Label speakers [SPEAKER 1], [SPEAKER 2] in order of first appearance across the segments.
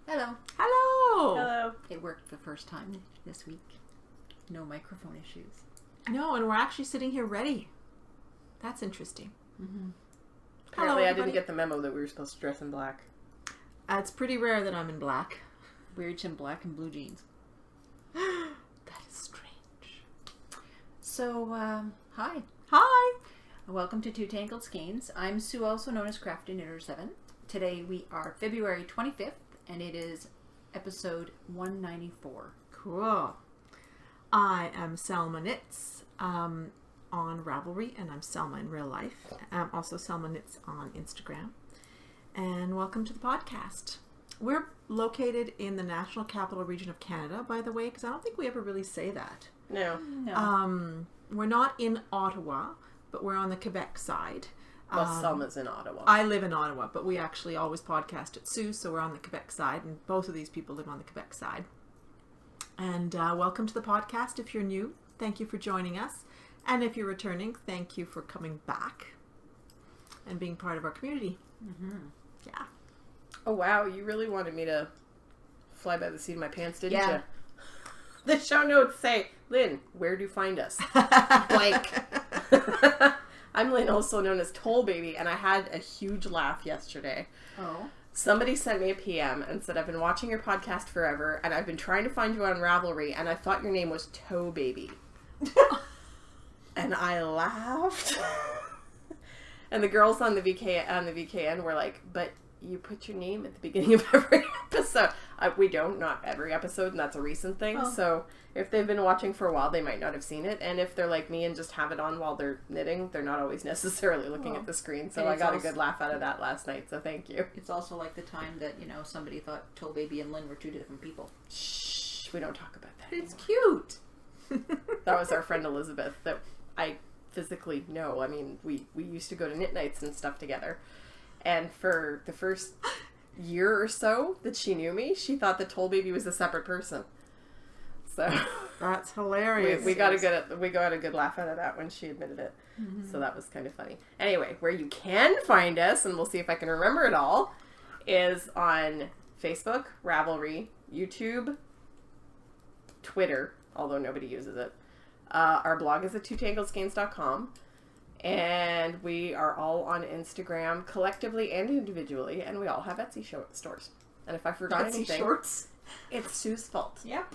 [SPEAKER 1] Hello.
[SPEAKER 2] Hello.
[SPEAKER 3] Hello.
[SPEAKER 1] It worked the first time this week. No microphone issues.
[SPEAKER 2] No, and we're actually sitting here ready. That's interesting.
[SPEAKER 1] Mm-hmm.
[SPEAKER 3] Apparently I didn't get the memo that we were supposed to dress in black.
[SPEAKER 2] It's pretty rare that I'm in black.
[SPEAKER 1] Weird in black and blue jeans.
[SPEAKER 2] That is strange.
[SPEAKER 1] So, hi.
[SPEAKER 2] Hi.
[SPEAKER 1] Welcome to Two Tangled Skeins. I'm Sue, also known as Crafty Knitter 7. Today we are February 25th, and it is episode 194.
[SPEAKER 2] Cool. I am Selma Knits on Ravelry, and I'm Selma in real life. I'm also Selma Knits on Instagram. And welcome to the podcast. We're located in the National Capital Region of Canada, by the way, because I don't think we ever really say that.
[SPEAKER 3] No.
[SPEAKER 2] We're not in Ottawa, but we're on the Quebec side.
[SPEAKER 3] Well, Selma's in Ottawa.
[SPEAKER 2] I live in Ottawa, but we actually always podcast at Sue, so we're on the Quebec side, and both of these people live on the Quebec side. And welcome to the podcast if you're new. Thank you for joining us. And if you're returning, thank you for coming back and being part of our community.
[SPEAKER 1] Mm-hmm.
[SPEAKER 2] Yeah.
[SPEAKER 3] Oh, wow. You really wanted me to fly by the seat of my pants, didn't
[SPEAKER 1] Yeah.
[SPEAKER 3] you? The show notes say, Lynn, where do you find us? Blank. I'm Lynn, also known as Toll Baby, and I had a huge laugh yesterday.
[SPEAKER 1] Oh.
[SPEAKER 3] Somebody sent me a PM and said, I've been watching your podcast forever, and I've been trying to find you on Ravelry, and I thought your name was Toe Baby. And I laughed. And the girls on the VKN were like, but you put your name at the beginning of every episode. We don't, not every episode, and that's a recent thing.
[SPEAKER 1] Oh.
[SPEAKER 3] So if they've been watching for a while, they might not have seen it. And if they're like me and just have it on while they're knitting, they're not always necessarily looking at the screen. So
[SPEAKER 1] And
[SPEAKER 3] I
[SPEAKER 1] it's
[SPEAKER 3] got a
[SPEAKER 1] also-
[SPEAKER 3] good laugh out of that last night, so thank you.
[SPEAKER 1] It's also like the time that, somebody thought Toll Baby and Lynn were two different people.
[SPEAKER 3] Shh, we don't talk about that
[SPEAKER 1] It's
[SPEAKER 3] anymore.
[SPEAKER 1] cute.
[SPEAKER 3] That was our friend Elizabeth that I physically know. I mean, we used to go to knit nights and stuff together. And for the first year or so that she knew me, she thought that Toll Baby was a separate person. So
[SPEAKER 2] That's hilarious.
[SPEAKER 3] we got a good laugh out of that when she admitted it.
[SPEAKER 1] Mm-hmm.
[SPEAKER 3] So that was kind of funny. Anyway, where you can find us, and we'll see if I can remember it all, is on Facebook, Ravelry, YouTube, Twitter, although nobody uses it. Our blog is at twotangledskeins.com. And we are all on Instagram collectively and individually, and we all have Etsy stores. And if I forgot anything,
[SPEAKER 2] shorts.
[SPEAKER 3] it's Sue's fault.
[SPEAKER 1] Yep.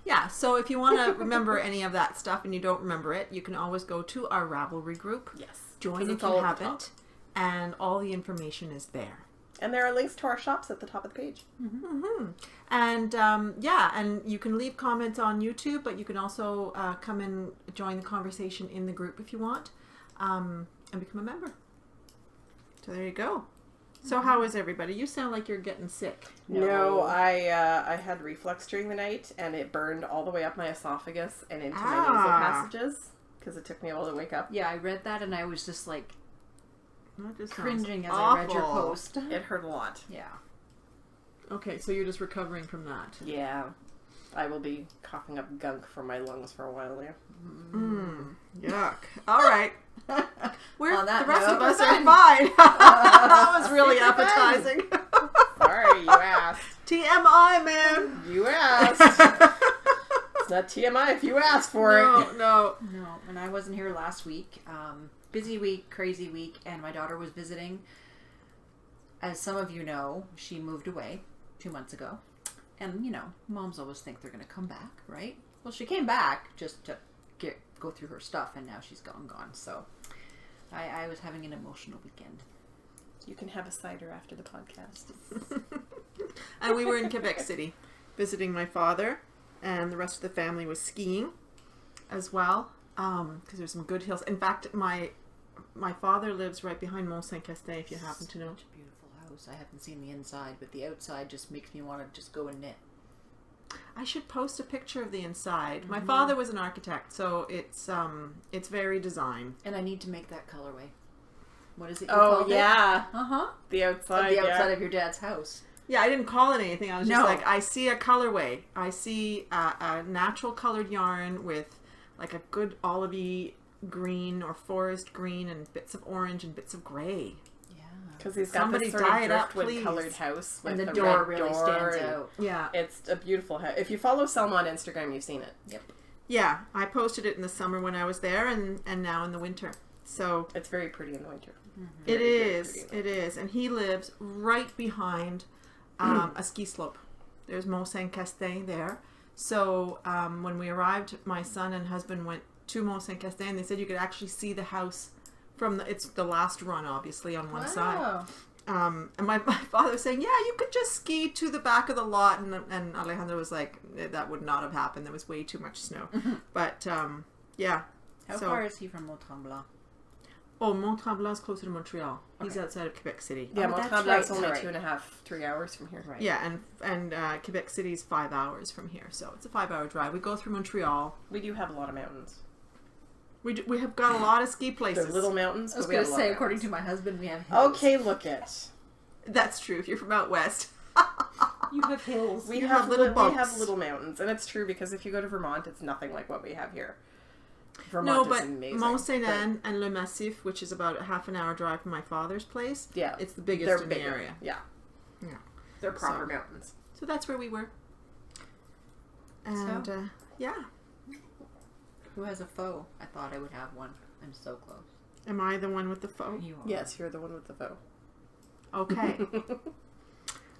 [SPEAKER 2] Yeah, so if you want to remember any of that stuff and you don't remember it, you can always go to our Ravelry group.
[SPEAKER 3] Yes.
[SPEAKER 2] Join
[SPEAKER 3] 'Cause
[SPEAKER 2] if
[SPEAKER 3] it's
[SPEAKER 2] you
[SPEAKER 3] all at the top.
[SPEAKER 2] haven't. And all the information is there.
[SPEAKER 3] And there are links to our shops at the top of the page.
[SPEAKER 2] Mm-hmm. And and you can leave comments on YouTube, but you can also come and join the conversation in the group if you want, and become a member. So there you go. So how is everybody? You sound like you're getting sick.
[SPEAKER 3] No, I had reflux during the night, and it burned all the way up my esophagus and into my nasal passages because it took me a while to wake up.
[SPEAKER 1] Yeah, I read that and I was just like
[SPEAKER 2] That just sounds
[SPEAKER 1] cringing as
[SPEAKER 2] awful.
[SPEAKER 1] I read your post.
[SPEAKER 3] It hurt a lot.
[SPEAKER 1] Yeah.
[SPEAKER 2] Okay, so you're just recovering from that.
[SPEAKER 3] Yeah. I will be coughing up gunk from my lungs for a while now.
[SPEAKER 2] Yuck. All right.
[SPEAKER 1] On that
[SPEAKER 2] the rest
[SPEAKER 1] note-
[SPEAKER 2] of us are fine. That was really appetizing.
[SPEAKER 3] Sorry, you asked.
[SPEAKER 2] TMI, man.
[SPEAKER 3] You asked. It's not TMI if you asked for it.
[SPEAKER 2] No.
[SPEAKER 1] No, and I wasn't here last week. Busy week, crazy week, and my daughter was visiting. As some of you know, she moved away 2 months ago. And, moms always think they're going to come back, right? Well, she came back just to go through her stuff, and now she's gone. So I was having an emotional weekend.
[SPEAKER 3] You can have a cider after the podcast.
[SPEAKER 2] And we were in Quebec City visiting my father, and the rest of the family was skiing as well, because there's some good hills. In fact, my father lives right behind Mont Saint-Castin, if you happen to know.
[SPEAKER 1] Such a beautiful house. I haven't seen the inside, but the outside just makes me want to just go and knit.
[SPEAKER 2] I should post a picture of the inside. My father was an architect, so it's very design.
[SPEAKER 1] And I need to make that colorway. What is it?
[SPEAKER 3] Oh, yeah.
[SPEAKER 1] Uh-huh.
[SPEAKER 3] The outside,
[SPEAKER 1] The outside
[SPEAKER 3] yeah.
[SPEAKER 1] of your dad's house.
[SPEAKER 2] Yeah, I didn't call it anything. I was just
[SPEAKER 1] No.
[SPEAKER 2] like, I see a colorway. I see a natural colored yarn with like a good olivey green or forest green and bits of orange and bits of gray.
[SPEAKER 1] Yeah.
[SPEAKER 3] Because he's got
[SPEAKER 2] Somebody
[SPEAKER 3] this sort
[SPEAKER 2] dye
[SPEAKER 3] of
[SPEAKER 2] it up,
[SPEAKER 3] driftwood
[SPEAKER 2] please.
[SPEAKER 3] colored house with
[SPEAKER 1] And the
[SPEAKER 3] the
[SPEAKER 1] door
[SPEAKER 3] red
[SPEAKER 1] really
[SPEAKER 3] door
[SPEAKER 1] stands
[SPEAKER 3] and
[SPEAKER 1] out.
[SPEAKER 2] Yeah.
[SPEAKER 3] It's a beautiful house. If you follow Selma on Instagram, you've seen it.
[SPEAKER 1] Yep.
[SPEAKER 2] Yeah, I posted it in the summer when I was there, and now in the winter. So
[SPEAKER 3] It's very pretty in the winter.
[SPEAKER 2] it
[SPEAKER 3] Very, very
[SPEAKER 2] is,
[SPEAKER 3] pretty.
[SPEAKER 2] it is, and he lives right behind a ski slope. There's Mont Saint Castin there. So when we arrived, my son and husband went to Mont Saint Castin. They said you could actually see the house from it's the last run, obviously, on one side. And my father was saying, yeah, you could just ski to the back of the lot. And Alejandro was like, that would not have happened. There was way too much snow. But, yeah.
[SPEAKER 1] How far is he from Mont-Tremblant?
[SPEAKER 2] Oh, Mont-Tremblant is closer to Montreal. He's outside of Quebec City.
[SPEAKER 3] Yeah,
[SPEAKER 1] Oh, that's
[SPEAKER 3] Mont-Tremblant's
[SPEAKER 1] right,
[SPEAKER 3] only
[SPEAKER 1] sorry.
[SPEAKER 3] 2.5, 3 hours from here.
[SPEAKER 1] Right.
[SPEAKER 2] Yeah, and Quebec City is 5 hours from here. So it's a 5-hour drive. We go through Montreal.
[SPEAKER 3] We do have a lot of mountains.
[SPEAKER 2] We have got a lot of ski places.
[SPEAKER 3] They're little mountains,
[SPEAKER 1] I was
[SPEAKER 3] but we
[SPEAKER 1] going
[SPEAKER 3] have
[SPEAKER 1] to
[SPEAKER 3] a lot
[SPEAKER 1] say,
[SPEAKER 3] of
[SPEAKER 1] according to
[SPEAKER 3] mountains.
[SPEAKER 1] my husband, we have hills.
[SPEAKER 3] Okay, look it.
[SPEAKER 2] That's true. If you're from out west.
[SPEAKER 1] You have hills.
[SPEAKER 2] You have little
[SPEAKER 3] We
[SPEAKER 2] bumps.
[SPEAKER 3] have little mountains, and it's true because if you go to Vermont, it's nothing like what we have here.
[SPEAKER 2] No,
[SPEAKER 3] Vermont
[SPEAKER 2] but
[SPEAKER 3] is amazing.
[SPEAKER 2] Mont Saint Anne and Le Massif, which is about a half an hour drive from my father's place,
[SPEAKER 3] Yeah,
[SPEAKER 2] it's the biggest
[SPEAKER 3] they're
[SPEAKER 2] in
[SPEAKER 3] bigger.
[SPEAKER 2] the area.
[SPEAKER 3] Yeah,
[SPEAKER 2] Yeah.
[SPEAKER 3] they're proper
[SPEAKER 2] So-
[SPEAKER 3] mountains.
[SPEAKER 2] So that's where we were. And yeah,
[SPEAKER 1] Who has a foe? I thought I would have one. I'm so close.
[SPEAKER 2] am I the one with the foe?
[SPEAKER 1] You are.
[SPEAKER 3] Yes, you're the one with the foe.
[SPEAKER 2] Okay.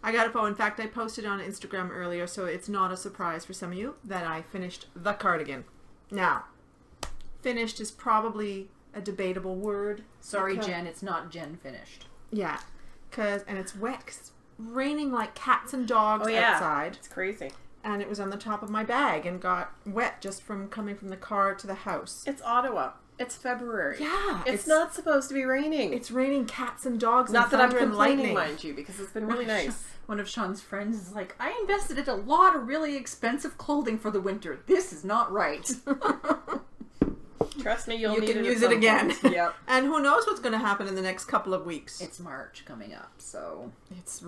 [SPEAKER 2] I got a foe. In fact, I posted on Instagram earlier, so it's not a surprise for some of you that I finished the cardigan. Now, finished is probably a debatable word.
[SPEAKER 1] Sorry,
[SPEAKER 2] because-
[SPEAKER 1] Jen. It's not Jen finished.
[SPEAKER 2] Yeah, and it's wet. 'Cause it's raining like cats and dogs outside.
[SPEAKER 3] It's crazy.
[SPEAKER 2] And it was on the top of my bag and got wet just from coming from the car to the house.
[SPEAKER 3] It's Ottawa. It's February.
[SPEAKER 2] Yeah,
[SPEAKER 3] It's not supposed to be raining.
[SPEAKER 2] It's raining cats and dogs.
[SPEAKER 3] Not
[SPEAKER 2] and
[SPEAKER 3] that I'm
[SPEAKER 2] thunder and
[SPEAKER 3] complaining,
[SPEAKER 2] lightning.
[SPEAKER 3] mind you, because it's been really nice.
[SPEAKER 1] One of Sean's friends is like, I invested in a lot of really expensive clothing for the winter. This is not right.
[SPEAKER 3] Trust me, you'll
[SPEAKER 2] You
[SPEAKER 3] need
[SPEAKER 2] can
[SPEAKER 3] it
[SPEAKER 2] use
[SPEAKER 3] at
[SPEAKER 2] it
[SPEAKER 3] some
[SPEAKER 2] again.
[SPEAKER 3] point. Yep.
[SPEAKER 2] And who knows what's going to happen in the next couple of weeks?
[SPEAKER 1] It's March coming up, so
[SPEAKER 2] It's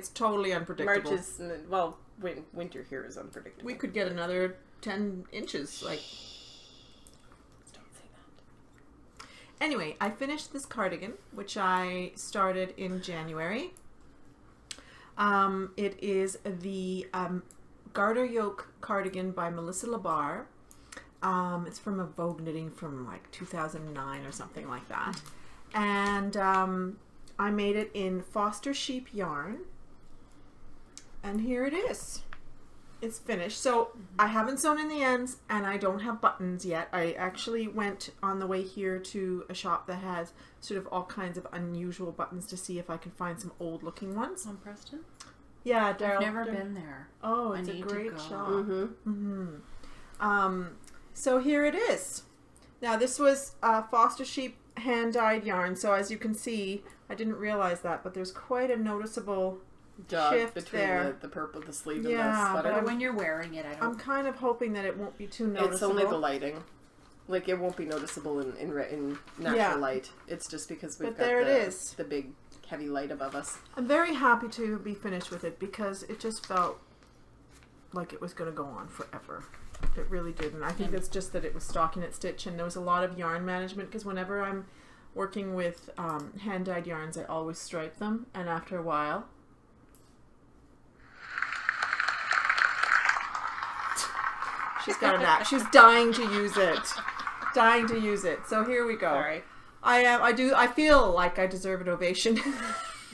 [SPEAKER 2] totally unpredictable.
[SPEAKER 3] March is, well, winter here is unpredictable.
[SPEAKER 2] We could get another 10 inches. Like,
[SPEAKER 3] Don't say that.
[SPEAKER 2] anyway, I finished this cardigan, which I started in January. It is the garter yoke cardigan by Melissa Labar. It's from a Vogue knitting from like 2009 or something like that. And I made it in Foster sheep yarn. And here it is. It's finished. So I haven't sewn in the ends and I don't have buttons yet. I actually went on the way here to a shop that has sort of all kinds of unusual buttons to see if I can find some old looking ones.
[SPEAKER 1] on Preston.
[SPEAKER 2] Yeah, Daryl.
[SPEAKER 1] I've never been there.
[SPEAKER 2] Oh,
[SPEAKER 1] I
[SPEAKER 2] it's a
[SPEAKER 1] need to
[SPEAKER 2] great
[SPEAKER 1] go.
[SPEAKER 2] shop.
[SPEAKER 3] Mm-hmm.
[SPEAKER 2] So here it is. Now this was Foster sheep hand dyed yarn. So as you can see, I didn't realize that, but there's quite a noticeable shift
[SPEAKER 3] between
[SPEAKER 2] there.
[SPEAKER 3] the purple, the sleeve,
[SPEAKER 2] Yeah,
[SPEAKER 3] and the sweater.
[SPEAKER 1] But when you're wearing it, I
[SPEAKER 2] I'm
[SPEAKER 1] don't.
[SPEAKER 2] kind of hoping that it won't be too noticeable.
[SPEAKER 3] It's only the lighting. Like, it won't be noticeable in natural
[SPEAKER 2] Yeah.
[SPEAKER 3] light. It's just because we've
[SPEAKER 2] But
[SPEAKER 3] got
[SPEAKER 2] there it is.
[SPEAKER 3] the big, heavy light above us.
[SPEAKER 2] I'm very happy to be finished with it because it just felt like it was going to go on forever. It really did. And I think it's just that it was stockinette stitch and there was a lot of yarn management because whenever I'm working with hand-dyed yarns, I always stripe them. And after a while... She's got an app. She's dying to use it. Dying to use it. So here we go.
[SPEAKER 3] Sorry.
[SPEAKER 2] I feel like I deserve an ovation.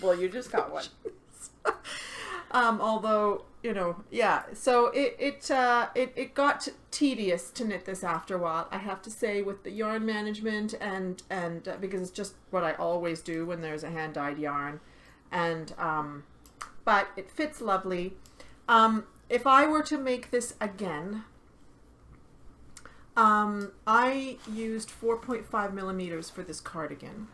[SPEAKER 3] Well, you just got one.
[SPEAKER 2] Although, yeah. So it got tedious to knit this after a while. I have to say, with the yarn management and because it's just what I always do when there's a hand dyed yarn, and but it fits lovely. If I were to make this again, I used 4.5 millimeters for this cardigan,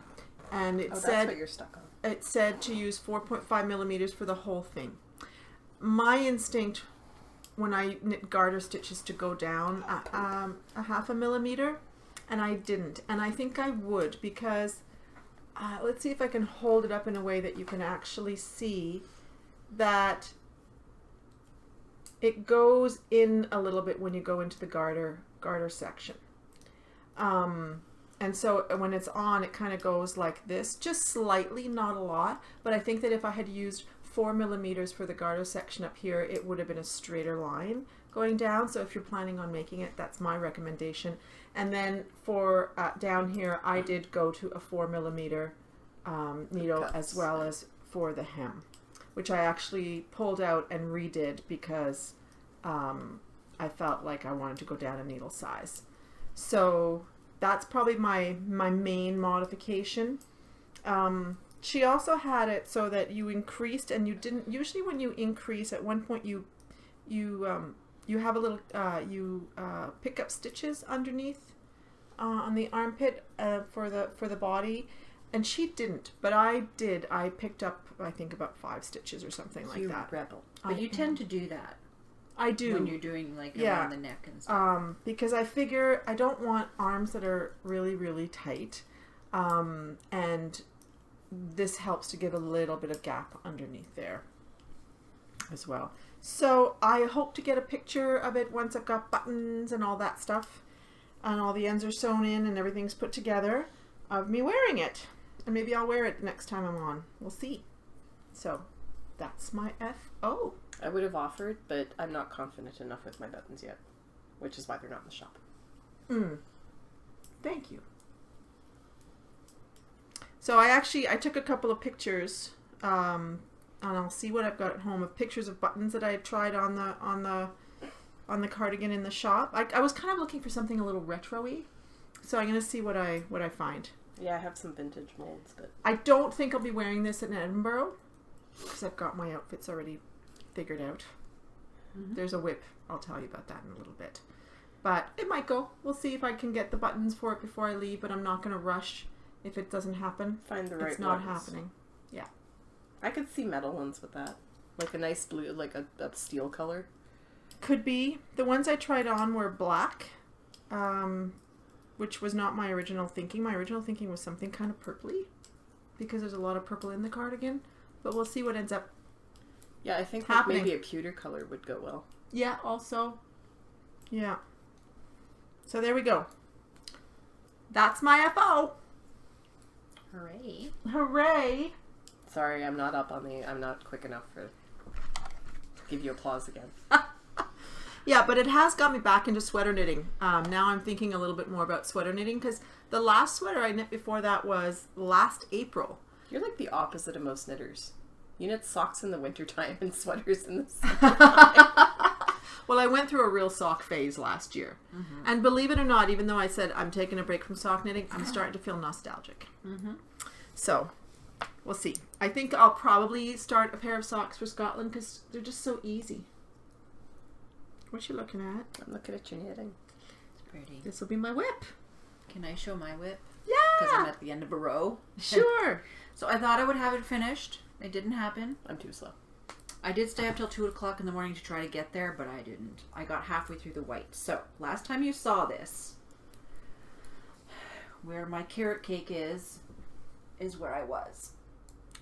[SPEAKER 2] and it
[SPEAKER 3] That's
[SPEAKER 2] said
[SPEAKER 3] what you're stuck on.
[SPEAKER 2] it said to use 4.5 millimeters for the whole thing. My instinct when I knit garter stitches to go down a half a millimeter, and I didn't. And I think I would because, let's see if I can hold it up in a way that you can actually see that it goes in a little bit when you go into the garter section. And so when it's on, it kind of goes like this, just slightly, not a lot. But I think that if I had used 4 millimeters for the garter section up here, it would have been a straighter line going down. So if you're planning on making it, that's my recommendation. And then for down here, I did go to a 4 millimeter needle as well as for the hem, which I actually pulled out and redid because I felt like I wanted to go down a needle size. So that's probably my main modification. She also had it so that you increased and you didn't. Usually, when you increase, at one point you have a little pick up stitches underneath on the armpit for the body, and she didn't, but I did. I picked up, I think, about 5 stitches or something like that.
[SPEAKER 1] Rebel, but you tend to do that.
[SPEAKER 2] I do
[SPEAKER 1] when you're doing like around the neck and stuff.
[SPEAKER 2] Because I figure I don't want arms that are really, really tight, and this helps to give a little bit of gap underneath there as well. So I hope to get a picture of it once I've got buttons and all that stuff, and all the ends are sewn in and everything's put together, of me wearing it, and maybe I'll wear it the next time I'm on. We'll see. So that's my FO.
[SPEAKER 3] I would have offered, but I'm not confident enough with my buttons yet, which is why they're not in the shop.
[SPEAKER 2] Thank you. So I took a couple of pictures, and I'll see what I've got at home of pictures of buttons that I had tried on the cardigan in the shop. I was kind of looking for something a little retro-y, so I'm going to see what I find.
[SPEAKER 3] Yeah, I have some vintage molds, but
[SPEAKER 2] I don't think I'll be wearing this in Edinburgh because I've got my outfits already figured out. There's a whip. I'll tell you about that in a little bit. But it might go. We'll see if I can get the buttons for it before I leave, but I'm not going to rush if it doesn't happen.
[SPEAKER 3] Find the right
[SPEAKER 2] It's not
[SPEAKER 3] ones.
[SPEAKER 2] happening. Yeah.
[SPEAKER 3] I could see metal ones with that. Like a nice blue, like a steel color.
[SPEAKER 2] Could be. The ones I tried on were black, which was not my original thinking. My original thinking was something kind of purpley because there's a lot of purple in the cardigan. But we'll see what ends up.
[SPEAKER 3] Yeah, I think
[SPEAKER 2] happening.
[SPEAKER 3] Maybe a pewter color would go well.
[SPEAKER 2] Yeah, also. Yeah. So there we go. That's my FO.
[SPEAKER 1] Hooray.
[SPEAKER 2] Hooray.
[SPEAKER 3] Sorry, I'm not quick enough to give you applause again.
[SPEAKER 2] Yeah, but it has got me back into sweater knitting. Now I'm thinking a little bit more about sweater knitting because the last sweater I knit before that was last April.
[SPEAKER 3] You're like the opposite of most knitters. You knit socks in the wintertime and sweaters in the summertime.
[SPEAKER 2] Well, I went through a real sock phase last year. And believe it or not, even though I said I'm taking a break from sock knitting, I'm starting to feel nostalgic. So, we'll see. I think I'll probably start a pair of socks for Scotland because they're just so easy. What you looking at?
[SPEAKER 3] I'm looking at your knitting.
[SPEAKER 1] It's pretty.
[SPEAKER 2] This will be my whip.
[SPEAKER 1] Can I show my whip?
[SPEAKER 2] Yeah!
[SPEAKER 1] Because I'm at the end of a row.
[SPEAKER 2] Sure.
[SPEAKER 1] So I thought I would have it finished. It didn't happen.
[SPEAKER 3] I'm too slow.
[SPEAKER 1] I did stay up till 2 o'clock in the morning to try to get there, but I didn't. I got halfway through the white. So, last time you saw this, where my carrot cake is where I was.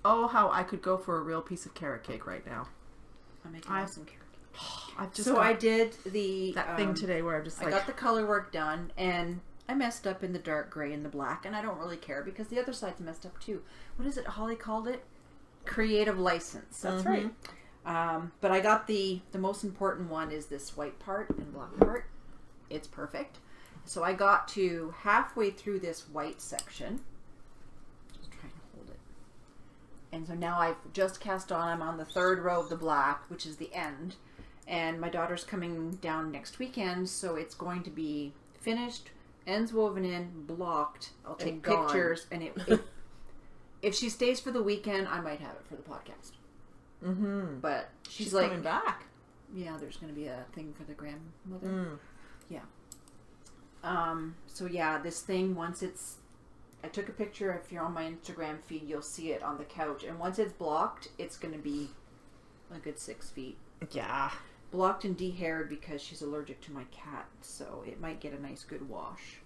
[SPEAKER 2] Oh, how I could go for a real piece of carrot cake right now.
[SPEAKER 1] I'm making some carrot cake.
[SPEAKER 2] I've just
[SPEAKER 1] So
[SPEAKER 2] got
[SPEAKER 1] I did
[SPEAKER 2] that thing today where I'm just
[SPEAKER 1] I got the color work done, and I messed up in the dark gray and the black, and I don't really care because the other side's messed up too. What is it Holly called it? Creative license.
[SPEAKER 3] That's right.
[SPEAKER 1] But I got the most important one is this white part and black part. It's perfect. So I got to halfway through this white section. Just trying to hold it. And so now I've just cast on. I'm on the 3rd row of the black, which is the end. And my daughter's coming down next weekend, so it's going to be finished, ends woven in, blocked. I'll take pictures, and if she stays for the weekend, I might have it for the podcast. But she's like
[SPEAKER 2] coming back.
[SPEAKER 1] Yeah, there's going to be a thing for the grandmother. Yeah. So yeah, this thing, I took a picture. If you're on my Instagram feed, you'll see it on the couch. And once it's blocked, it's going to be a good 6 feet.
[SPEAKER 2] Yeah.
[SPEAKER 1] Blocked and de-haired because she's allergic to my cat. So it might get a nice good wash.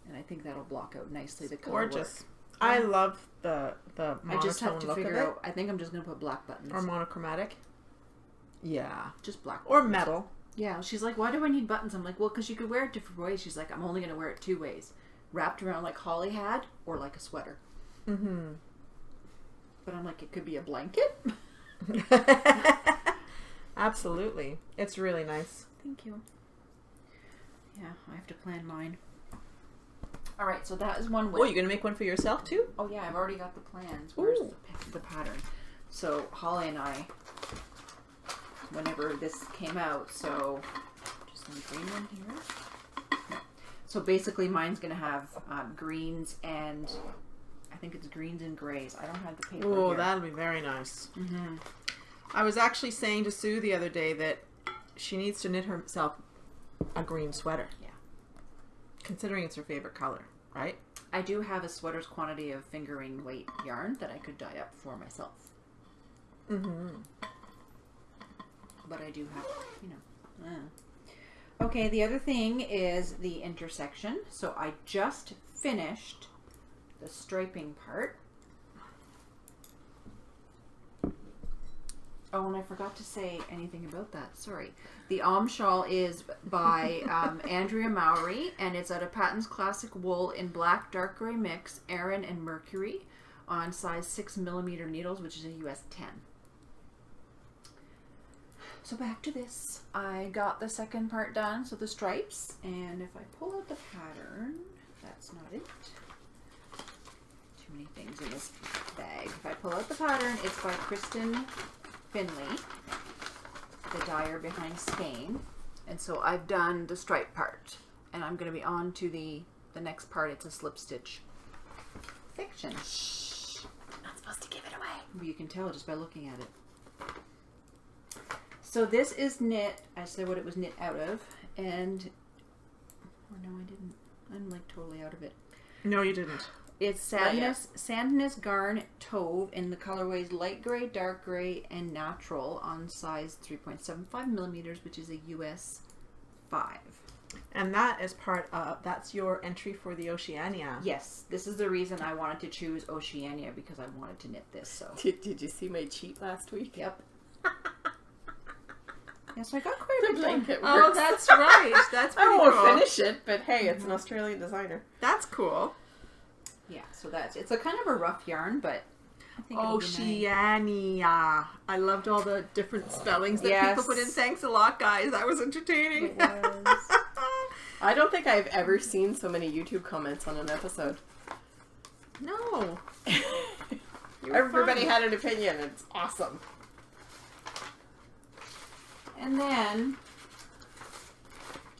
[SPEAKER 1] And I think that'll block out nicely the color
[SPEAKER 2] Gorgeous.
[SPEAKER 1] work.
[SPEAKER 2] I love the monotone
[SPEAKER 1] I just have to
[SPEAKER 2] look
[SPEAKER 1] figure
[SPEAKER 2] of it.
[SPEAKER 1] out. I think I'm just going to put black buttons.
[SPEAKER 2] Or monochromatic. Yeah.
[SPEAKER 1] Just black
[SPEAKER 2] Or
[SPEAKER 1] buttons.
[SPEAKER 2] metal.
[SPEAKER 1] Yeah. She's like, why do I need buttons? I'm like, well, because you could wear it different ways. She's like, I'm only going to wear it 2 ways. wrapped around like Holly had, or like a sweater.
[SPEAKER 2] Mm-hmm.
[SPEAKER 1] But I'm like, it could be a blanket.
[SPEAKER 2] Absolutely. It's really nice.
[SPEAKER 1] Thank you. Yeah, I have to plan mine. All right, so that is one way.
[SPEAKER 2] Oh, you're going to make one for yourself too?
[SPEAKER 1] Oh, yeah, I've already got the plans. Where's
[SPEAKER 2] Ooh.
[SPEAKER 1] the pattern? So Holly and I, whenever this came out, so just one green one here. So basically mine's going to have greens and I think it's greens and grays. I don't have the paper
[SPEAKER 2] Oh,
[SPEAKER 1] here.
[SPEAKER 2] that'll be very nice.
[SPEAKER 1] Mm-hmm.
[SPEAKER 2] I was actually saying to Sue the other day that she needs to knit herself a green sweater.
[SPEAKER 1] Yeah.
[SPEAKER 2] Considering it's her favorite color, right?
[SPEAKER 1] I do have a sweater's quantity of fingering weight yarn that I could dye up for myself.
[SPEAKER 2] Mm-hmm.
[SPEAKER 1] But I do have, you know. Okay, the other thing is the intersection. So I just finished the striping part. Oh, and I forgot to say anything about that. Sorry. The Shawl is by Andrea Mowry, and it's out of Patton's Classic Wool in black, dark gray mix, Aran and Mercury on size 6mm needles, which is a US 10. So back to this. I got the second part done, so the stripes, and if I pull out the pattern, that's not it. Too many things in this bag. If I pull out the pattern, it's by Kristen Finley, the dyer behind Skein, and so I've done the stripe part, and I'm going to be on to the next part. It's a slip stitch section.
[SPEAKER 3] Shh. Not supposed to give it away.
[SPEAKER 1] You can tell just by looking at it. So this is knit. I said what it was knit out of, and oh no, I didn't. I'm like totally out of it.
[SPEAKER 2] No, you didn't.
[SPEAKER 1] It's Sandness Garn Tauve in the colorways light gray, dark gray, and natural on size 3.75mm, which is a US 5.
[SPEAKER 2] And that is part of, that's your entry for the Oceania.
[SPEAKER 1] Yes, this is the reason I wanted to choose Oceania, because I wanted to knit this. So
[SPEAKER 3] Did you see my cheat last week?
[SPEAKER 1] yep. Yes, I got quite a
[SPEAKER 3] The
[SPEAKER 1] bit done.
[SPEAKER 3] blanket
[SPEAKER 2] Oh,
[SPEAKER 3] works.
[SPEAKER 2] that's right. That's pretty
[SPEAKER 3] I won't
[SPEAKER 2] cool.
[SPEAKER 3] finish it, but hey, it's an Australian designer.
[SPEAKER 2] That's cool.
[SPEAKER 1] Yeah, so it's a kind of a rough yarn, but I think it'll be nice.
[SPEAKER 2] Oceania. I loved all the different spellings that
[SPEAKER 1] Yes.
[SPEAKER 2] people put in. Thanks a lot, guys. That was entertaining.
[SPEAKER 1] It was.
[SPEAKER 3] I don't think I've ever seen so many YouTube comments on an episode.
[SPEAKER 2] No.
[SPEAKER 3] Everybody had an opinion. It's awesome.
[SPEAKER 1] And then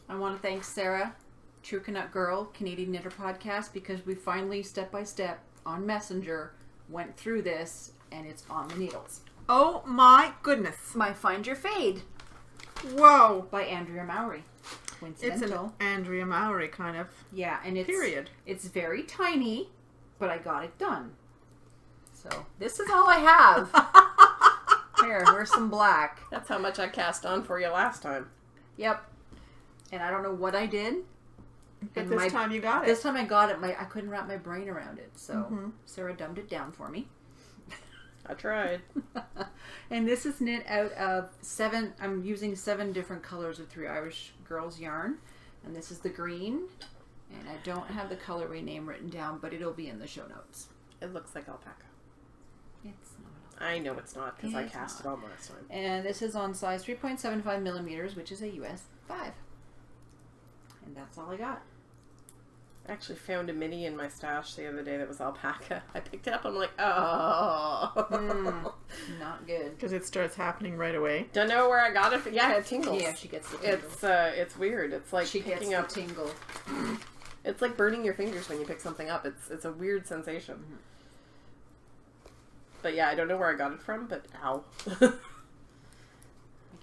[SPEAKER 1] I want to thank Sarah, True Canuck Girl, Canadian Knitter Podcast, because we finally, step by step, on Messenger, went through this, and it's on the needles.
[SPEAKER 2] Oh my goodness.
[SPEAKER 1] My Find Your Fade
[SPEAKER 2] Whoa.
[SPEAKER 1] by Andrea Mowry.
[SPEAKER 2] It's
[SPEAKER 1] Coincidental.
[SPEAKER 2] an Andrea Mowry kind of
[SPEAKER 1] Yeah, and it's
[SPEAKER 2] period.
[SPEAKER 1] It's very tiny, but I got it done. So this is all I have. Here, here's some black.
[SPEAKER 3] That's how much I cast on for you last time.
[SPEAKER 1] Yep. And I don't know what I did.
[SPEAKER 2] But
[SPEAKER 1] And
[SPEAKER 2] this time you got it.
[SPEAKER 1] This time I got it. I couldn't wrap my brain around it. So
[SPEAKER 2] Mhm.
[SPEAKER 1] Sarah dumbed it down for me.
[SPEAKER 3] I tried.
[SPEAKER 1] And this is knit out of 7. I'm using 7 different colors of 3 Irish Girls yarn. And this is the green. And I don't have the colorway name written down, but it'll be in the show notes.
[SPEAKER 3] It looks like alpaca.
[SPEAKER 1] It's not.
[SPEAKER 3] I know it's not because I
[SPEAKER 1] It's
[SPEAKER 3] cast
[SPEAKER 1] not.
[SPEAKER 3] it on last time.
[SPEAKER 1] And this is on size 3.75mm, which is a US 5. And that's all I got.
[SPEAKER 3] I actually found a mini in my stash the other day that was alpaca. I picked it up. I'm like, oh.
[SPEAKER 1] Not good.
[SPEAKER 2] Because it starts happening right away.
[SPEAKER 3] Don't know where I got it. Yeah, it tingles.
[SPEAKER 1] Yeah, she gets the tingle.
[SPEAKER 3] It's weird. It's like
[SPEAKER 1] She gets
[SPEAKER 3] picking
[SPEAKER 1] the
[SPEAKER 3] up.
[SPEAKER 1] tingle.
[SPEAKER 3] It's like burning your fingers when you pick something up. It's a weird sensation.
[SPEAKER 1] Mm-hmm.
[SPEAKER 3] But yeah, I don't know where I got it from. But ow.
[SPEAKER 1] I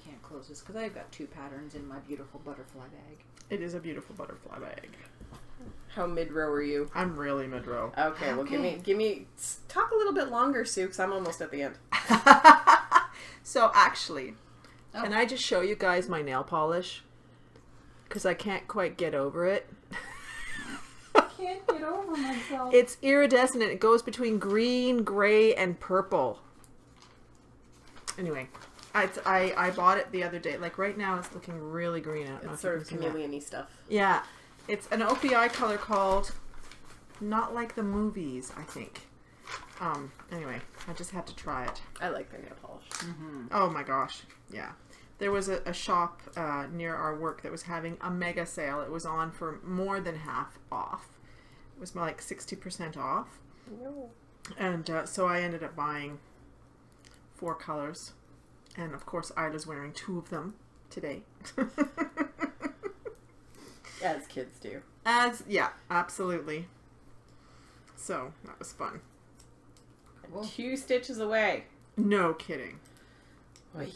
[SPEAKER 1] can't close this because I've got 2 patterns in my beautiful butterfly bag.
[SPEAKER 2] It is a beautiful butterfly bag.
[SPEAKER 3] How mid-row are you?
[SPEAKER 2] I'm really mid-row.
[SPEAKER 3] Okay, well, give me, talk a little bit longer, Sue, because I'm almost at the end.
[SPEAKER 2] So actually,
[SPEAKER 1] Oh.
[SPEAKER 2] can I just show you guys my nail polish? Because I can't quite get over it.
[SPEAKER 1] I can't get over myself.
[SPEAKER 2] It's iridescent. It goes between green, gray, and purple. Anyway, I bought it the other day. Like right now, it's looking really green. I don't know
[SPEAKER 3] It's
[SPEAKER 2] if you
[SPEAKER 3] sort of
[SPEAKER 2] can see that.
[SPEAKER 3] chameleon-y stuff.
[SPEAKER 2] Yeah, it's an OPI color called not like the movies, I think. Anyway, I just had to try it.
[SPEAKER 3] I like their nail polish.
[SPEAKER 1] Mm-hmm.
[SPEAKER 2] Oh my gosh, yeah. There was a shop near our work that was having a mega sale. It was on for more than half off. It was like 60% off.
[SPEAKER 3] No.
[SPEAKER 2] And so I ended up buying 4 colors. And of course, Isla's wearing 2 of them today.
[SPEAKER 3] As kids do.
[SPEAKER 2] Yeah, absolutely. So, that was fun.
[SPEAKER 1] Cool.
[SPEAKER 3] 2 stitches away.
[SPEAKER 2] No kidding.
[SPEAKER 3] Oy.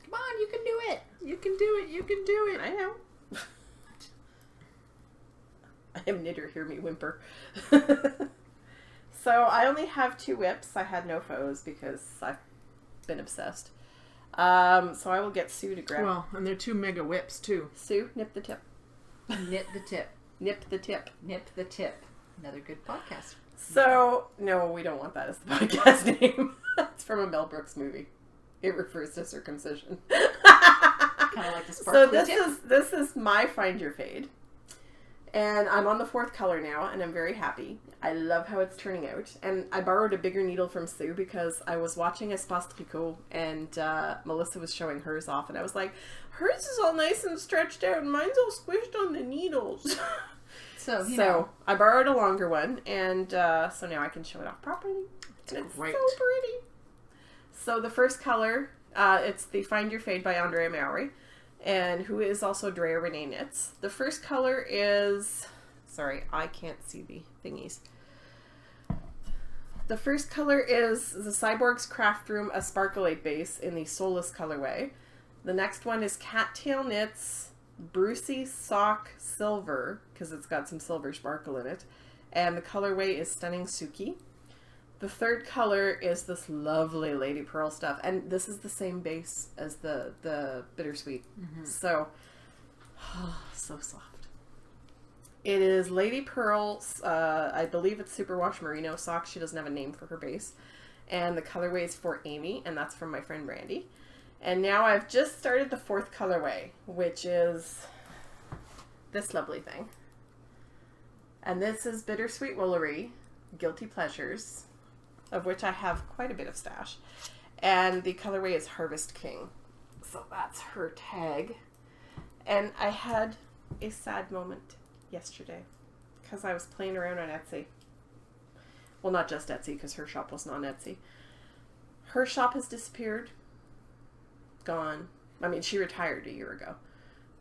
[SPEAKER 1] Come on, you can do it.
[SPEAKER 2] You can do it, you can do it.
[SPEAKER 3] I know. I have knitter hear me whimper. So I only have 2 whips. I had no foes because I've been obsessed. So I will get Sue to grab.
[SPEAKER 2] Well, and they're 2 mega whips too.
[SPEAKER 3] Sue, nip the tip.
[SPEAKER 1] Knit the tip.
[SPEAKER 3] Nip the tip.
[SPEAKER 1] Nip the tip. Another good podcast.
[SPEAKER 3] So, no, we don't want that as the podcast name. It's from a Mel Brooks movie. It refers to circumcision.
[SPEAKER 1] Kind of like the sparkly
[SPEAKER 3] So
[SPEAKER 1] tip.
[SPEAKER 3] this is my Find Your Fade. And I'm on the 4th color now, and I'm very happy. I love how it's turning out. And I borrowed a bigger needle from Sue because I was watching Espace Tricot, and Melissa was showing hers off, and I was like, hers is all nice and stretched out, and mine's all squished on the needles.
[SPEAKER 1] So, you
[SPEAKER 3] So
[SPEAKER 1] know.
[SPEAKER 3] I borrowed a longer one, and so now I can show it off properly.
[SPEAKER 2] It's
[SPEAKER 3] And it's
[SPEAKER 2] great.
[SPEAKER 3] so pretty. So the first color, it's the Find Your Fade by Andre Maury, and who is also Drea Renee Knits. The first color is... Sorry, I can't see the thingies. The first color is the Cyborg's Craft Room A Sparkleite base in the Soulless colorway. The next one is Cattail Knits Brucey Sock Silver, because it's got some silver sparkle in it. And the colorway is Stunning Suki. The third color is this lovely Lady Pearl stuff. And this is the same base as the Bittersweet.
[SPEAKER 1] Mm-hmm.
[SPEAKER 3] So, so soft. It is Lady Pearl's, I believe it's Superwash Merino sock. She doesn't have a name for her base. And the colorway is for Amy, and that's from my friend Brandy. And now I've just started the 4th colorway, which is this lovely thing. And this is Bittersweet Woolery, Guilty Pleasures, of which I have quite a bit of stash. And the colorway is Harvest King. So that's her tag. And I had a sad moment yesterday because I was playing around on Etsy. Well, not just Etsy, because her shop wasn't on Etsy. Her shop has disappeared. Gone. I mean, she retired a year ago.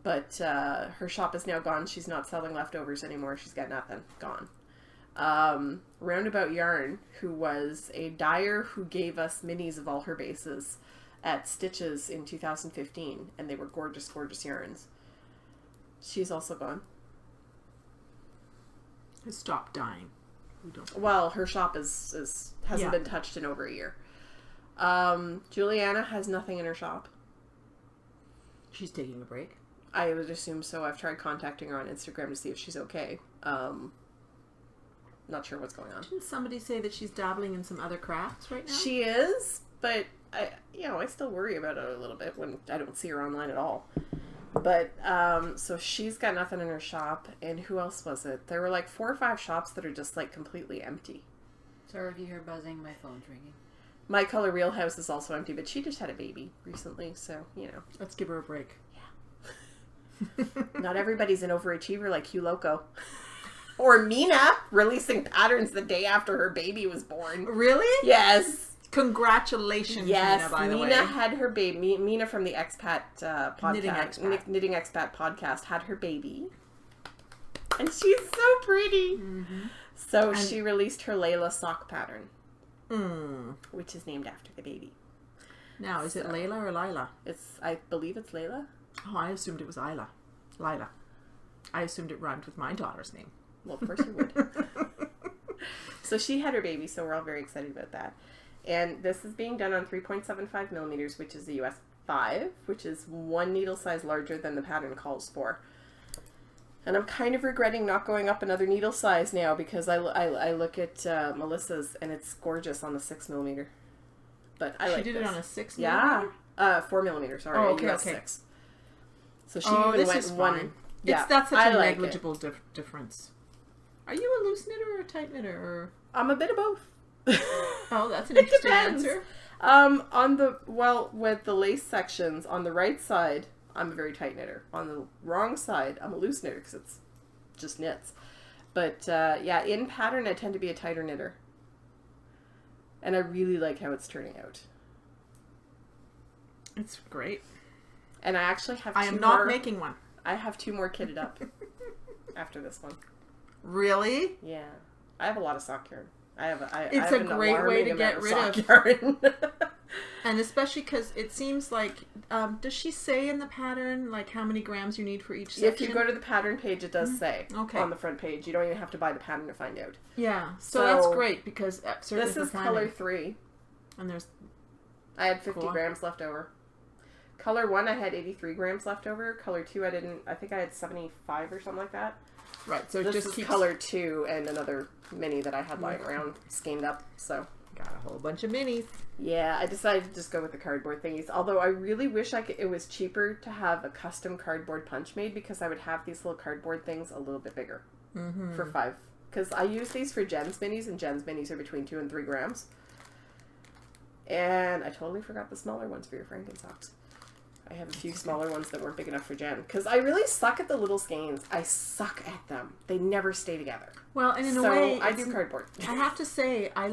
[SPEAKER 3] But her shop is now gone. She's not selling leftovers anymore. She's got nothing. Gone. Roundabout Yarn, who was a dyer who gave us minis of all her bases at Stitches in 2015. And they were gorgeous, gorgeous yarns. She's also gone.
[SPEAKER 2] Has stopped dying. We don't.
[SPEAKER 3] Well, her shop hasn't been touched in over a year. Juliana has nothing in her shop.
[SPEAKER 1] She's taking a break.
[SPEAKER 3] I would assume so. I've tried contacting her on Instagram to see if she's okay. Not sure what's going on.
[SPEAKER 2] Didn't somebody say that she's dabbling in some other crafts right now?
[SPEAKER 3] She is, but I still worry about it a little bit when I don't see her online at all. But, so she's got nothing in her shop, and who else was it? There were like 4 or 5 shops that are just like completely empty.
[SPEAKER 1] Sorry if you hear buzzing, my phone's ringing.
[SPEAKER 3] My Color Real House is also empty, but she just had a baby recently, so, you know.
[SPEAKER 2] Let's give her a break.
[SPEAKER 3] Not everybody's an overachiever like Hugh Loco. Or Mina, releasing patterns the day after her baby was born.
[SPEAKER 2] Really?
[SPEAKER 3] Yes.
[SPEAKER 2] Congratulations,
[SPEAKER 3] Yes,
[SPEAKER 2] Mina, by the way.
[SPEAKER 3] Mina had her baby. Mina from the Expat podcast.
[SPEAKER 2] Knitting Expat.
[SPEAKER 3] Knitting Expat podcast had her baby. And she's so pretty.
[SPEAKER 2] Mm-hmm.
[SPEAKER 3] So she released her Lila sock pattern.
[SPEAKER 2] Mm.
[SPEAKER 3] Which is named after the baby.
[SPEAKER 2] Now, is it Layla or Lila?
[SPEAKER 3] I believe it's Layla.
[SPEAKER 2] Oh, I assumed it was Lila. I assumed it rhymed with my daughter's name.
[SPEAKER 3] Well, of course you would. So she had her baby, so we're all very excited about that. And this is being done on 3.75 millimeters, which is the US 5, which is 1 needle size larger than the pattern calls for. And I'm kind of regretting not going up another needle size now because I look at Melissa's and it's gorgeous on the 6 millimeter. But I like
[SPEAKER 2] She did
[SPEAKER 3] this.
[SPEAKER 2] it on a 6
[SPEAKER 3] Yeah.
[SPEAKER 2] millimeter?
[SPEAKER 3] 4 millimeters, sorry.
[SPEAKER 2] Oh, okay,
[SPEAKER 3] US
[SPEAKER 2] okay.
[SPEAKER 3] 6. So she
[SPEAKER 2] Oh,
[SPEAKER 3] even
[SPEAKER 2] this
[SPEAKER 3] went
[SPEAKER 2] is
[SPEAKER 3] one.
[SPEAKER 2] fine.
[SPEAKER 3] Yeah,
[SPEAKER 2] That's such
[SPEAKER 3] I
[SPEAKER 2] a
[SPEAKER 3] like
[SPEAKER 2] negligible difference. Are you a loose knitter or a tight knitter? Or...
[SPEAKER 3] I'm a bit of both.
[SPEAKER 2] Oh, that's an interesting answer.
[SPEAKER 3] With the lace sections on the right side, I'm a very tight knitter. On the wrong side, I'm a loose knitter because it's just knits. But in pattern, I tend to be a tighter knitter. And I really like how it's turning out.
[SPEAKER 2] It's great.
[SPEAKER 3] And I actually have
[SPEAKER 2] I am not making one.
[SPEAKER 3] I have 2 more kitted up after this one.
[SPEAKER 2] Really?
[SPEAKER 3] Yeah. I have a lot of sock yarn.
[SPEAKER 2] It's a great way to get rid of
[SPEAKER 3] yarn.
[SPEAKER 2] And especially because it seems like, does she say in the pattern like how many grams you need for each section?
[SPEAKER 3] If you go to the pattern page, it does say on the front page. You don't even have to buy the pattern to find out.
[SPEAKER 2] Yeah, so that's great because
[SPEAKER 3] this is color 3,
[SPEAKER 2] and
[SPEAKER 3] I had 50 grams left over. Color 1, I had 83 grams left over. Color 2, I think I had 75 or something like that.
[SPEAKER 2] Right, so
[SPEAKER 3] this
[SPEAKER 2] just
[SPEAKER 3] is
[SPEAKER 2] keeps...
[SPEAKER 3] color 2 and another mini that I had lying around skeined up. So
[SPEAKER 2] got a whole bunch of minis.
[SPEAKER 3] Yeah, I decided to just go with the cardboard thingies. Although I really wish it was cheaper to have a custom cardboard punch made because I would have these little cardboard things a little bit bigger for 5. Because I use these for Jen's minis, and Jen's minis are between 2 and 3 grams. And I totally forgot the smaller ones for your Franken socks. I have a few smaller ones that weren't big enough for Jen. Because I really suck at the little skeins. I suck at them. They never stay together.
[SPEAKER 2] Well, and in a way...
[SPEAKER 3] I do cardboard.
[SPEAKER 2] I have to say, I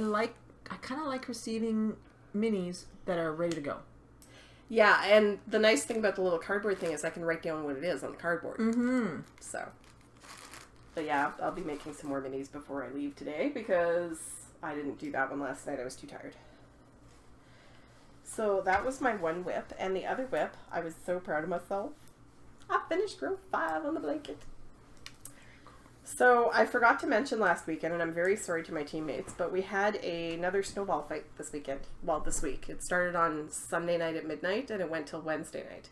[SPEAKER 2] kind of like receiving minis that are ready to go.
[SPEAKER 3] Yeah, and the nice thing about the little cardboard thing is I can write down what it is on the cardboard. Mm-hmm. So... But yeah, I'll be making some more minis before I leave today because I didn't do that one last night. I was too tired. So that was my one whip. And the other whip, I was so proud of myself. I finished row 5 on the blanket. So I forgot to mention last weekend, and I'm very sorry to my teammates, but we had another snowball fight this weekend. Well, this week. It started on Sunday night at midnight, and it went till Wednesday night.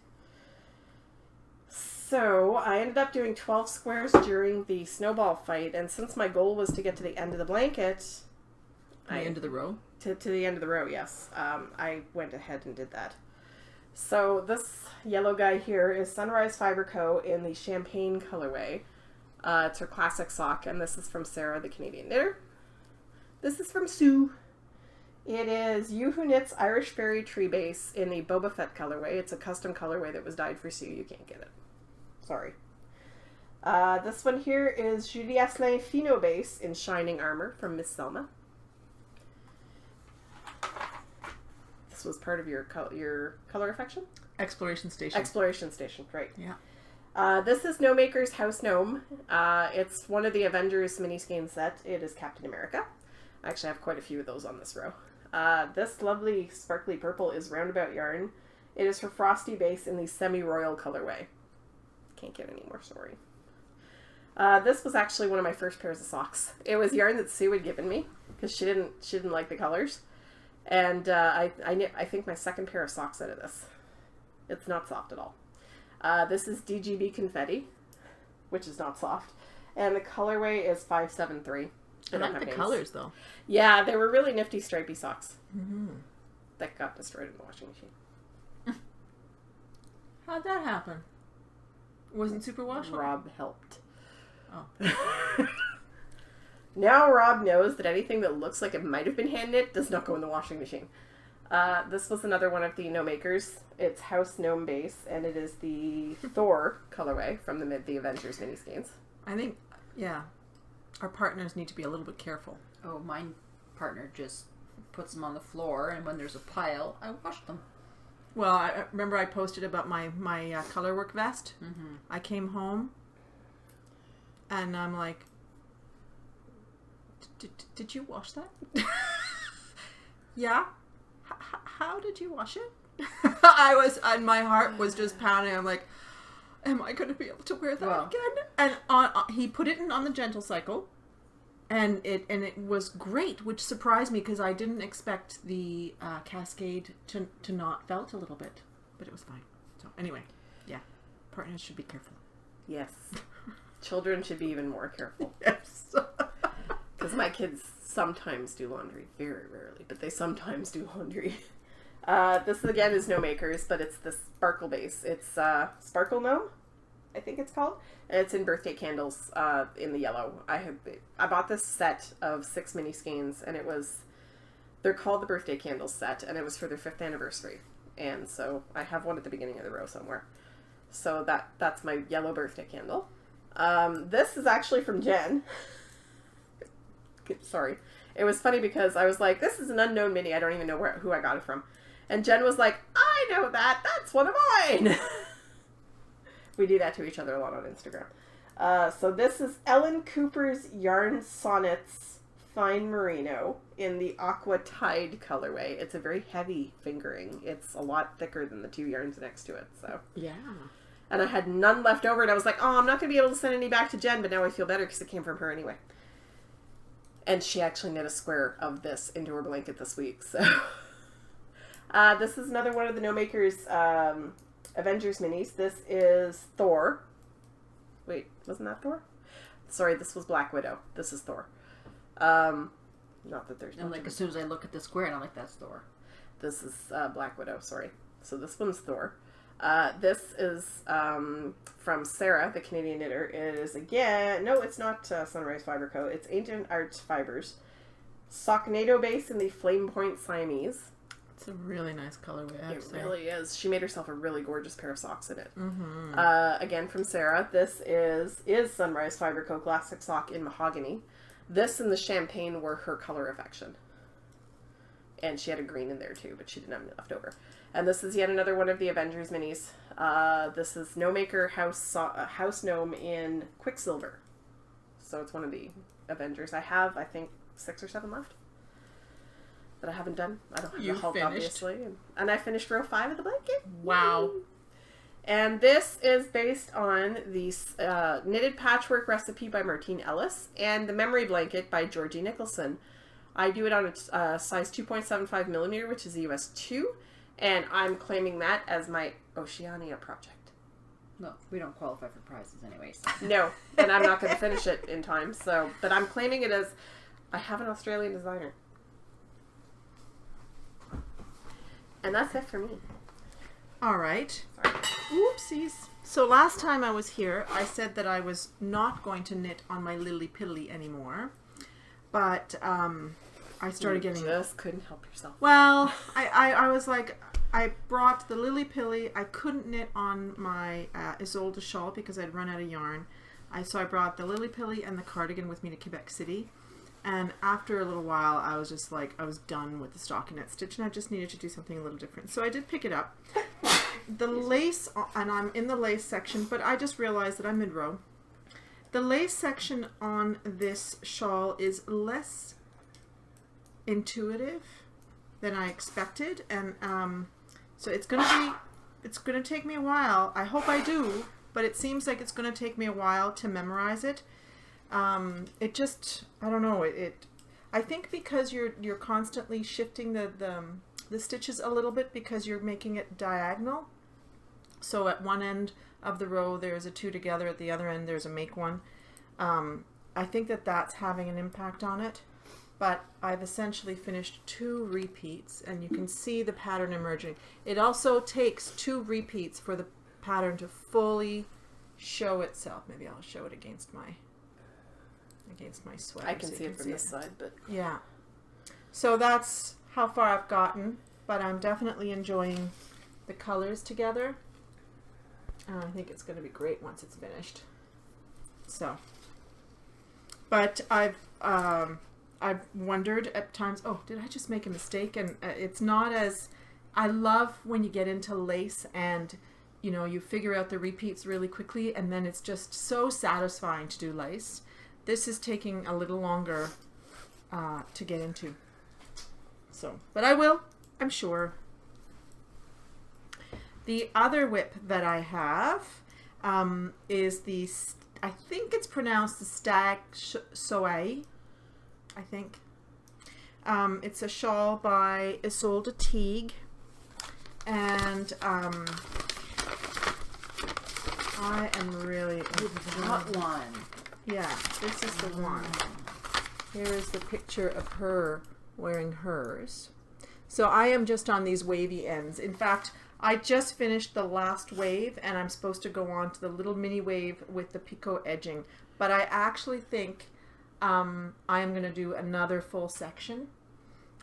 [SPEAKER 3] So I ended up doing 12 squares during the snowball fight, and since my goal was to get to the end of the blanket...
[SPEAKER 2] end of the row?
[SPEAKER 3] To the end of the row, yes. I went ahead and did that. So this yellow guy here is Sunrise Fiber Co. in the Champagne colorway. It's her classic sock, and this is from Sarah, the Canadian knitter. This is from Sue. It is You Who Knits Irish Fairy Tree Base in the Boba Fett colorway. It's a custom colorway that was dyed for Sue. You can't get it. Sorry. This one here is Julie Asselin Fino Base in Shining Armor from Miss Selma. This was part of your color affection?
[SPEAKER 2] Exploration Station.
[SPEAKER 3] Exploration Station, right.
[SPEAKER 2] Yeah.
[SPEAKER 3] This is No Maker's House Gnome. It's one of the Avengers mini skein set. It is Captain America. I actually have quite a few of those on this row. This lovely sparkly purple is Roundabout Yarn. It is her Frosty Base in the Semi-Royal colorway. Can't get any more sorry. This was actually one of my first pairs of socks. It was yarn that Sue had given me because she didn't like the colors, and I think my second pair of socks out of this. It's not soft at all. This is DGB Confetti, which is not soft, and the colorway is 573.
[SPEAKER 2] I like the colors though.
[SPEAKER 3] Yeah, they were really nifty stripy socks that got destroyed in the washing machine.
[SPEAKER 2] How'd that happen? Wasn't super washable?
[SPEAKER 3] Rob helped.
[SPEAKER 2] Oh.
[SPEAKER 3] Now Rob knows that anything that looks like it might have been hand knit does not go in the washing machine. This was another one of the No Makers. It's House Gnome Base, and it is the Thor colorway from the Avengers mini skeins.
[SPEAKER 2] I think, yeah, our partners need to be a little bit careful.
[SPEAKER 1] Oh, my partner just puts them on the floor, and when there's a pile, I wash them.
[SPEAKER 2] Well, I remember I posted about my colorwork vest. Mm-hmm. I came home, and I'm like, did you wash that? Yeah? How did you wash it? And my heart was just pounding. I'm like, am I going to be able to wear that again? And he put it on the gentle cycle, and it was great, which surprised me because I didn't expect the cascade to not felt a little bit, but it was fine. So anyway, yeah, partners should be careful.
[SPEAKER 3] Yes, children should be even more careful.
[SPEAKER 2] Yes,
[SPEAKER 3] because my kids sometimes do laundry, very rarely, but they sometimes do laundry. This again is No Makers, but it's the Sparkle Base. It's Sparkle Gnome. I think it's called. And it's in birthday candles in the yellow. I bought this set of 6 mini skeins, and they're called the birthday candles set, and it was for their 5th anniversary. And so I have one at the beginning of the row somewhere. So that's my yellow birthday candle. This is actually from Jen. Sorry. It was funny because I was like, this is an unknown mini. I don't even know who I got it from. And Jen was like, I know that. That's one of mine. We do that to each other a lot on Instagram. So this is Ellen Cooper's Yarn Sonnets Fine Merino in the Aqua Tide colorway. It's a very heavy fingering. It's a lot thicker than the 2 yarns next to it. So
[SPEAKER 2] Yeah.
[SPEAKER 3] And I had none left over, and I was like, oh, I'm not going to be able to send any back to Jen, but now I feel better because it came from her anyway. And she actually knit a square of this into her blanket this week. So this is another one of the No Makers Avengers minis. This is Thor. Wait, wasn't that Thor? Sorry, this was Black Widow. This is Thor. Not that there's...
[SPEAKER 1] And like as soon as I look at the square, and I'm like, that's Thor.
[SPEAKER 3] This is Black Widow, sorry. So this one's Thor. This is from Sarah, the Canadian knitter. It is again... No, it's not Sunrise Fiber Co. It's Ancient Arts Fibers. Socknado base in the Flame Point Siamese.
[SPEAKER 2] It's a really nice colorway, I have to say.
[SPEAKER 3] It really is. She made herself a really gorgeous pair of socks in it.
[SPEAKER 2] Mm-hmm.
[SPEAKER 3] Again from Sarah. This is Sunrise Fiber Co. Classic Sock in Mahogany. This and the Champagne were her color of action. And she had a green in there too, but she didn't have any left over. And this is yet another one of the Avengers minis. This is No Maker House Gnome in Quicksilver. So it's one of the Avengers. I have, I think, 6 or 7 left that I haven't done. I don't have the Hulk, obviously. And I finished row 5 of the blanket.
[SPEAKER 2] Wow.
[SPEAKER 3] Woo! And this is based on the Knitted Patchwork Recipe by Martine Ellis and the Memory Blanket by Georgie Nicholson. I do it on a size 2.75 millimeter, which is the US 2, and I'm claiming that as my Oceania project.
[SPEAKER 1] No, we don't qualify for prizes anyways.
[SPEAKER 3] No, and I'm not going to finish it in time, so, but I'm claiming it as, I have an Australian designer. And that's it for me.
[SPEAKER 2] All right.
[SPEAKER 3] Sorry.
[SPEAKER 2] Oopsies. So last time I was here, I said that I was not going to knit on my Lily Pilly anymore. But I started getting...
[SPEAKER 3] You just couldn't help yourself.
[SPEAKER 2] Well, I was like, I brought the Lily Pilly. I couldn't knit on my Isolde shawl because I'd run out of yarn. So I brought the Lily Pilly and the cardigan with me to Quebec City. And after a little while, I was just like, I was done with the stockinette stitch, and I just needed to do something a little different. So I did pick it up. The lace, and I'm in the lace section, but I just realized that I'm mid-row. The lace section on this shawl is less intuitive than I expected, and so it's gonna take me a while. I hope I do, but it seems like it's gonna take me a while to memorize it. It just, I don't know, I think because you're constantly shifting the stitches a little bit because you're making it diagonal. So at one end of the row there's a 2 together, at the other end there's a make 1. I think that's having an impact on it, but I've essentially finished 2 repeats, and you can see the pattern emerging. It also takes 2 repeats for the pattern to fully show itself. Maybe I'll show it against my sweater.
[SPEAKER 3] I can
[SPEAKER 2] so
[SPEAKER 3] see it from this side, but...
[SPEAKER 2] Yeah. So that's how far I've gotten, but I'm definitely enjoying the colors together. And I think it's going to be great once it's finished. So, but I've wondered at times, oh, did I just make a mistake? And it's not as, I love when you get into lace and, you know, you figure out the repeats really quickly, and then it's just so satisfying to do lace. This is taking a little longer to get into. So, but I will, I'm sure. The other whip that I have is the, I think it's pronounced the Stag Shawl, I think. It's a shawl by Isolde Teague, and I am really
[SPEAKER 1] Not one.
[SPEAKER 2] Yeah, this is the one. Here is the picture of her wearing hers. So I am just on these wavy ends. In fact, I just finished the last wave, and I'm supposed to go on to the little mini wave with the picot edging. But I actually think I am going to do another full section.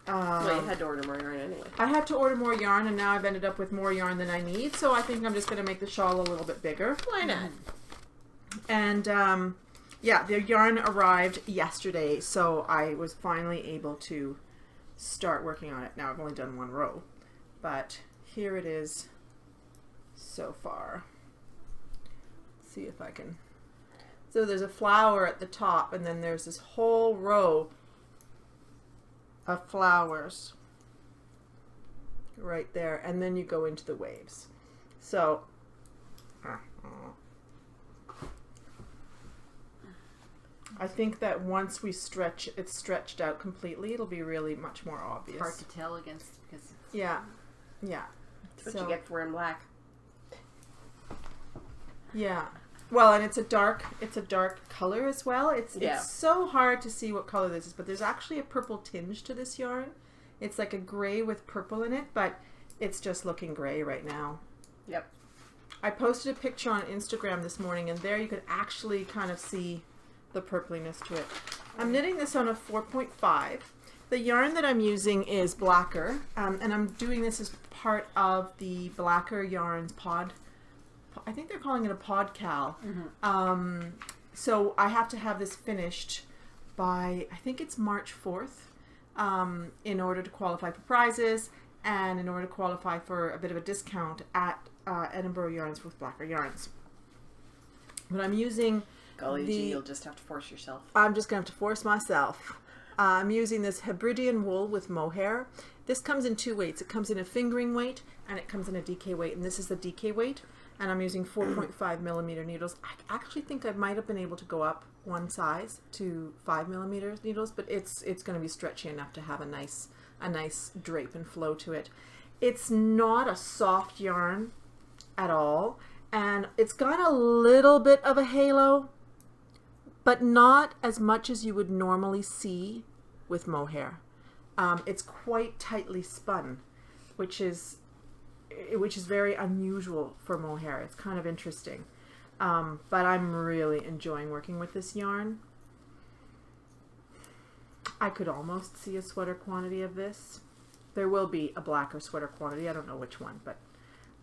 [SPEAKER 3] Well, you had to order more yarn anyway.
[SPEAKER 2] I had to order more yarn, and now I've ended up with more yarn than I need. So I think I'm just going to make the shawl a little bit bigger.
[SPEAKER 3] Why not?
[SPEAKER 2] And yeah, the yarn arrived yesterday, so I was finally able to start working on it. Now I've only done one row, but here it is so far. Let's see if I can. So there's a flower at the top, and then there's this whole row of flowers right there, and then you go into the waves. So I think that once we stretch it stretched out completely, it'll be really much more obvious.
[SPEAKER 1] Hard to tell because
[SPEAKER 2] yeah.
[SPEAKER 3] That's what you get for wearing black.
[SPEAKER 2] Yeah. Well, and it's a dark color as well. It's so hard to see what color this is, but there's actually a purple tinge to this yarn. It's like a gray with purple in it, but it's just looking gray right now.
[SPEAKER 3] Yep.
[SPEAKER 2] I posted a picture on Instagram this morning, and there you could actually kind of see the purpliness to it. I'm knitting this on a 4.5. The yarn that I'm using is Blacker, and I'm doing this as part of the Blacker Yarns pod. I think they're calling it a pod KAL.
[SPEAKER 1] Mm-hmm.
[SPEAKER 2] So I have to have this finished by, I think it's March 4th, in order to qualify for prizes and in order to qualify for a bit of a discount at Edinburgh Yarns with Blacker Yarns. But I'm using
[SPEAKER 3] Golly gee, you'll just have to force yourself.
[SPEAKER 2] I'm just going to have to force myself. I'm using this Hebridean wool with mohair. This comes in two weights. It comes in a fingering weight and it comes in a DK weight, and this is the DK weight. And I'm using 4.5 millimeter needles. I actually think I might have been able to go up one size to 5 millimeter needles, but it's going to be stretchy enough to have a nice drape and flow to it. It's not a soft yarn at all, and it's got a little bit of a halo, but not as much as you would normally see with mohair. It's quite tightly spun, which is very unusual for mohair. It's kind of interesting. But I'm really enjoying working with this yarn. I could almost see a sweater quantity of this. There will be a Blacker sweater quantity. I don't know which one, but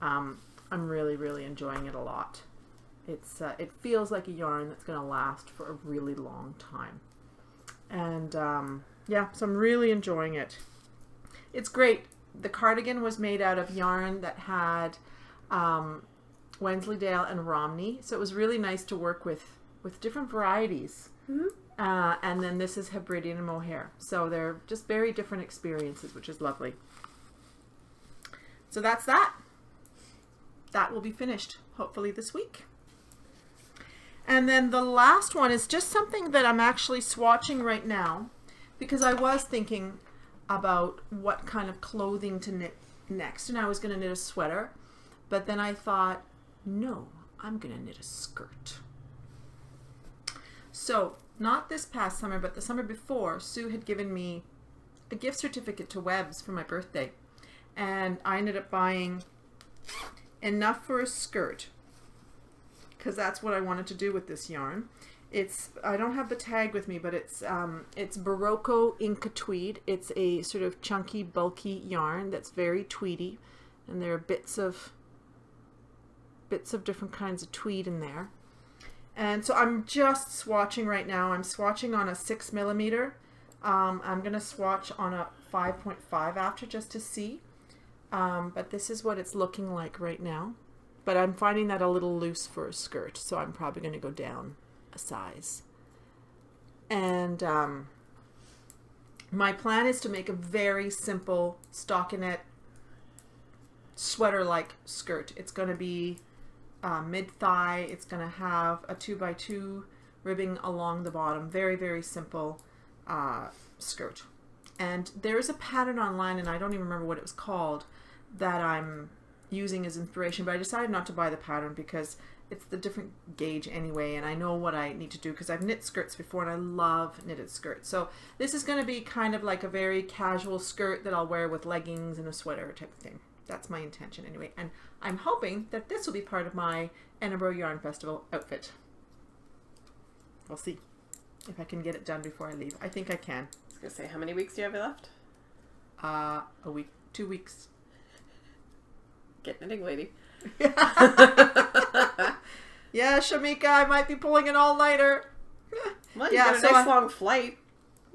[SPEAKER 2] I'm really, really enjoying it a lot. It feels like a yarn that's going to last for a really long time. And yeah, so I'm really enjoying it. It's great. The cardigan was made out of yarn that had Wensleydale and Romney, so it was really nice to work with different varieties. Mm-hmm. And then this is Hebridean and mohair, so they're just very different experiences, which is lovely. So that's that. That will be finished hopefully this week. And then the last one is just something that I'm actually swatching right now, because I was thinking about what kind of clothing to knit next, and I was going to knit a sweater, but then I thought, no, I'm going to knit a skirt. So not this past summer, but the summer before, Sue had given me a gift certificate to Webb's for my birthday, and I ended up buying enough for a skirt, because that's what I wanted to do with this yarn. I don't have the tag with me, but it's Barocco Inca Tweed. It's a sort of chunky, bulky yarn that's very tweedy, and there are bits of different kinds of tweed in there. And so I'm just swatching right now. I'm swatching on a 6 millimeter. I'm gonna swatch on a 5.5 after, just to see. But this is what it's looking like right now. But I'm finding that a little loose for a skirt, so I'm probably going to go down a size. And my plan is to make a very simple stockinette sweater-like skirt. It's going to be mid-thigh. It's going to have a 2x2 ribbing along the bottom. Very, very simple skirt. And there's a pattern online, and I don't even remember what it was called, that I'm using as inspiration, but I decided not to buy the pattern because it's the different gauge anyway, and I know what I need to do because I've knit skirts before and I love knitted skirts. So this is going to be kind of like a very casual skirt that I'll wear with leggings and a sweater type of thing. That's my intention anyway. And I'm hoping that this will be part of my Edinburgh Yarn Festival outfit. We'll see if I can get it done before I leave. I think I can.
[SPEAKER 3] I was going to say, how many weeks do you have left?
[SPEAKER 2] A week. 2 weeks.
[SPEAKER 3] Get knitting, lady.
[SPEAKER 2] Yeah, Shamika, I might be pulling an all-nighter.
[SPEAKER 3] Well, you got a nice long flight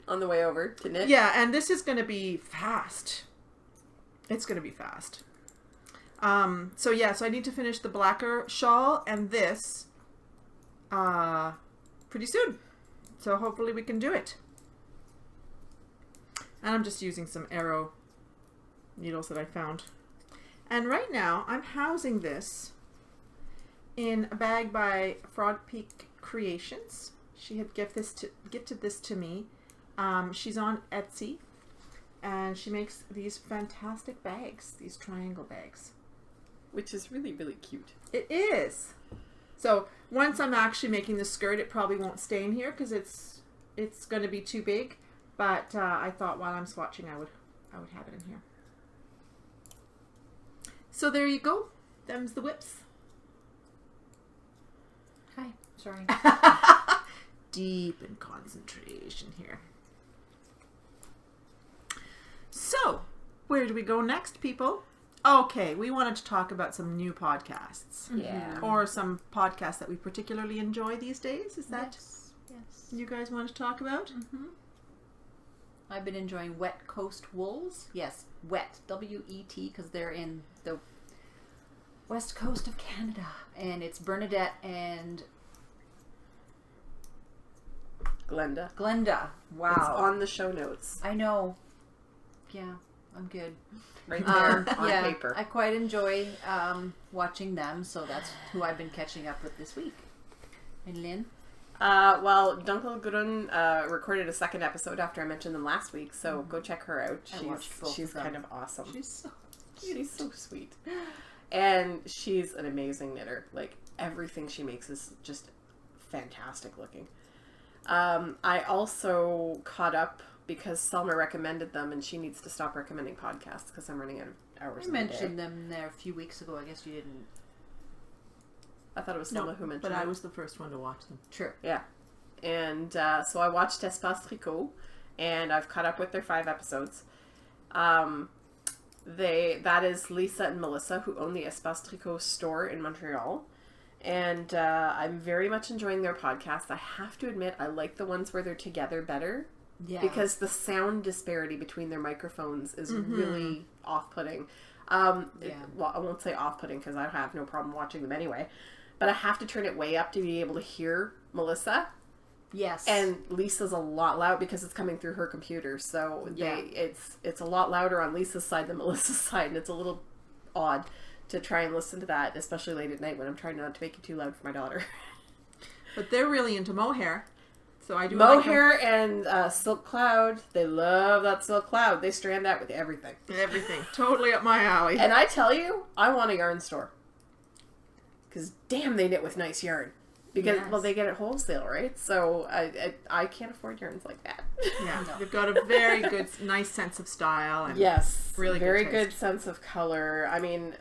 [SPEAKER 3] on the way over to knit.
[SPEAKER 2] Yeah, and this is going to be fast. It's going to be fast. So I need to finish the blacker shawl and this pretty soon. So hopefully we can do it. And I'm just using some arrow needles that I found. And right now I'm housing this in a bag by Frog Peak Creations. She had gifted this to me. She's on Etsy, and she makes these fantastic bags, these triangle bags.
[SPEAKER 3] Which is really, really cute.
[SPEAKER 2] It is. So once I'm actually making the skirt, it probably won't stay in here because it's going to be too big. But I thought while I'm swatching, I would have it in here. So there you go. Them's the whips.
[SPEAKER 1] Hi. Sorry.
[SPEAKER 2] Deep in concentration here. So, where do we go next, people? Okay, we wanted to talk about some new podcasts.
[SPEAKER 3] Yeah.
[SPEAKER 2] Or some podcasts that we particularly enjoy these days. Is that
[SPEAKER 1] Yes.
[SPEAKER 2] you guys want to talk about?
[SPEAKER 1] Mm-hmm. I've been enjoying Wet Coast Wools. Yes, wet, W-E-T, because they're in the west coast of Canada. And it's Bernadette and Glenda. Wow.
[SPEAKER 3] It's on the show notes.
[SPEAKER 1] I know. Yeah, I'm good.
[SPEAKER 3] Right there on
[SPEAKER 1] yeah,
[SPEAKER 3] paper.
[SPEAKER 1] I quite enjoy watching them, so that's who I've been catching up with this week. And Lynn?
[SPEAKER 3] Well, Dunkel Gurun recorded a second episode after I mentioned them last week, so go check her out. She's kind of awesome.
[SPEAKER 1] She's
[SPEAKER 3] so sweet. And she's an amazing knitter. Like, everything she makes is just fantastic looking. I also caught up because Selma recommended them, and she needs to stop recommending podcasts because I'm running out of hours.
[SPEAKER 1] I mentioned them there a few weeks ago. I guess you didn't.
[SPEAKER 3] I thought it was Selma who mentioned
[SPEAKER 2] but
[SPEAKER 3] them.
[SPEAKER 2] I was the first one to watch them.
[SPEAKER 1] True.
[SPEAKER 3] Yeah. And so I watched Espace Tricot, and I've caught up with their 5 episodes. That is Lisa and Melissa, who own the Espace Tricot store in Montreal. And I'm very much enjoying their podcast. I have to admit, I like the ones where they're together better.
[SPEAKER 1] Yeah.
[SPEAKER 3] Because the sound disparity between their microphones is really off-putting. Well, I won't say off-putting because I have no problem watching them anyway. But I have to turn it way up to be able to hear Melissa.
[SPEAKER 1] Yes.
[SPEAKER 3] And Lisa's a lot loud because it's coming through her computer. So it's a lot louder on Lisa's side than Melissa's side. And it's a little odd to try and listen to that, especially late at night when I'm trying not to make it too loud for my daughter.
[SPEAKER 2] But they're really into mohair. So I do
[SPEAKER 3] mohair and silk cloud. They love that silk cloud. They strand that with everything.
[SPEAKER 2] Everything. Totally up my alley.
[SPEAKER 3] And I tell you, I want a yarn store. Because damn, they knit with nice yarn. Because, well, they get it wholesale, right? So I can't afford yarns like that.
[SPEAKER 2] Yeah, they've got a very good, nice sense of style. And
[SPEAKER 3] yes.
[SPEAKER 2] Really
[SPEAKER 3] very
[SPEAKER 2] good
[SPEAKER 3] good sense of color. I mean,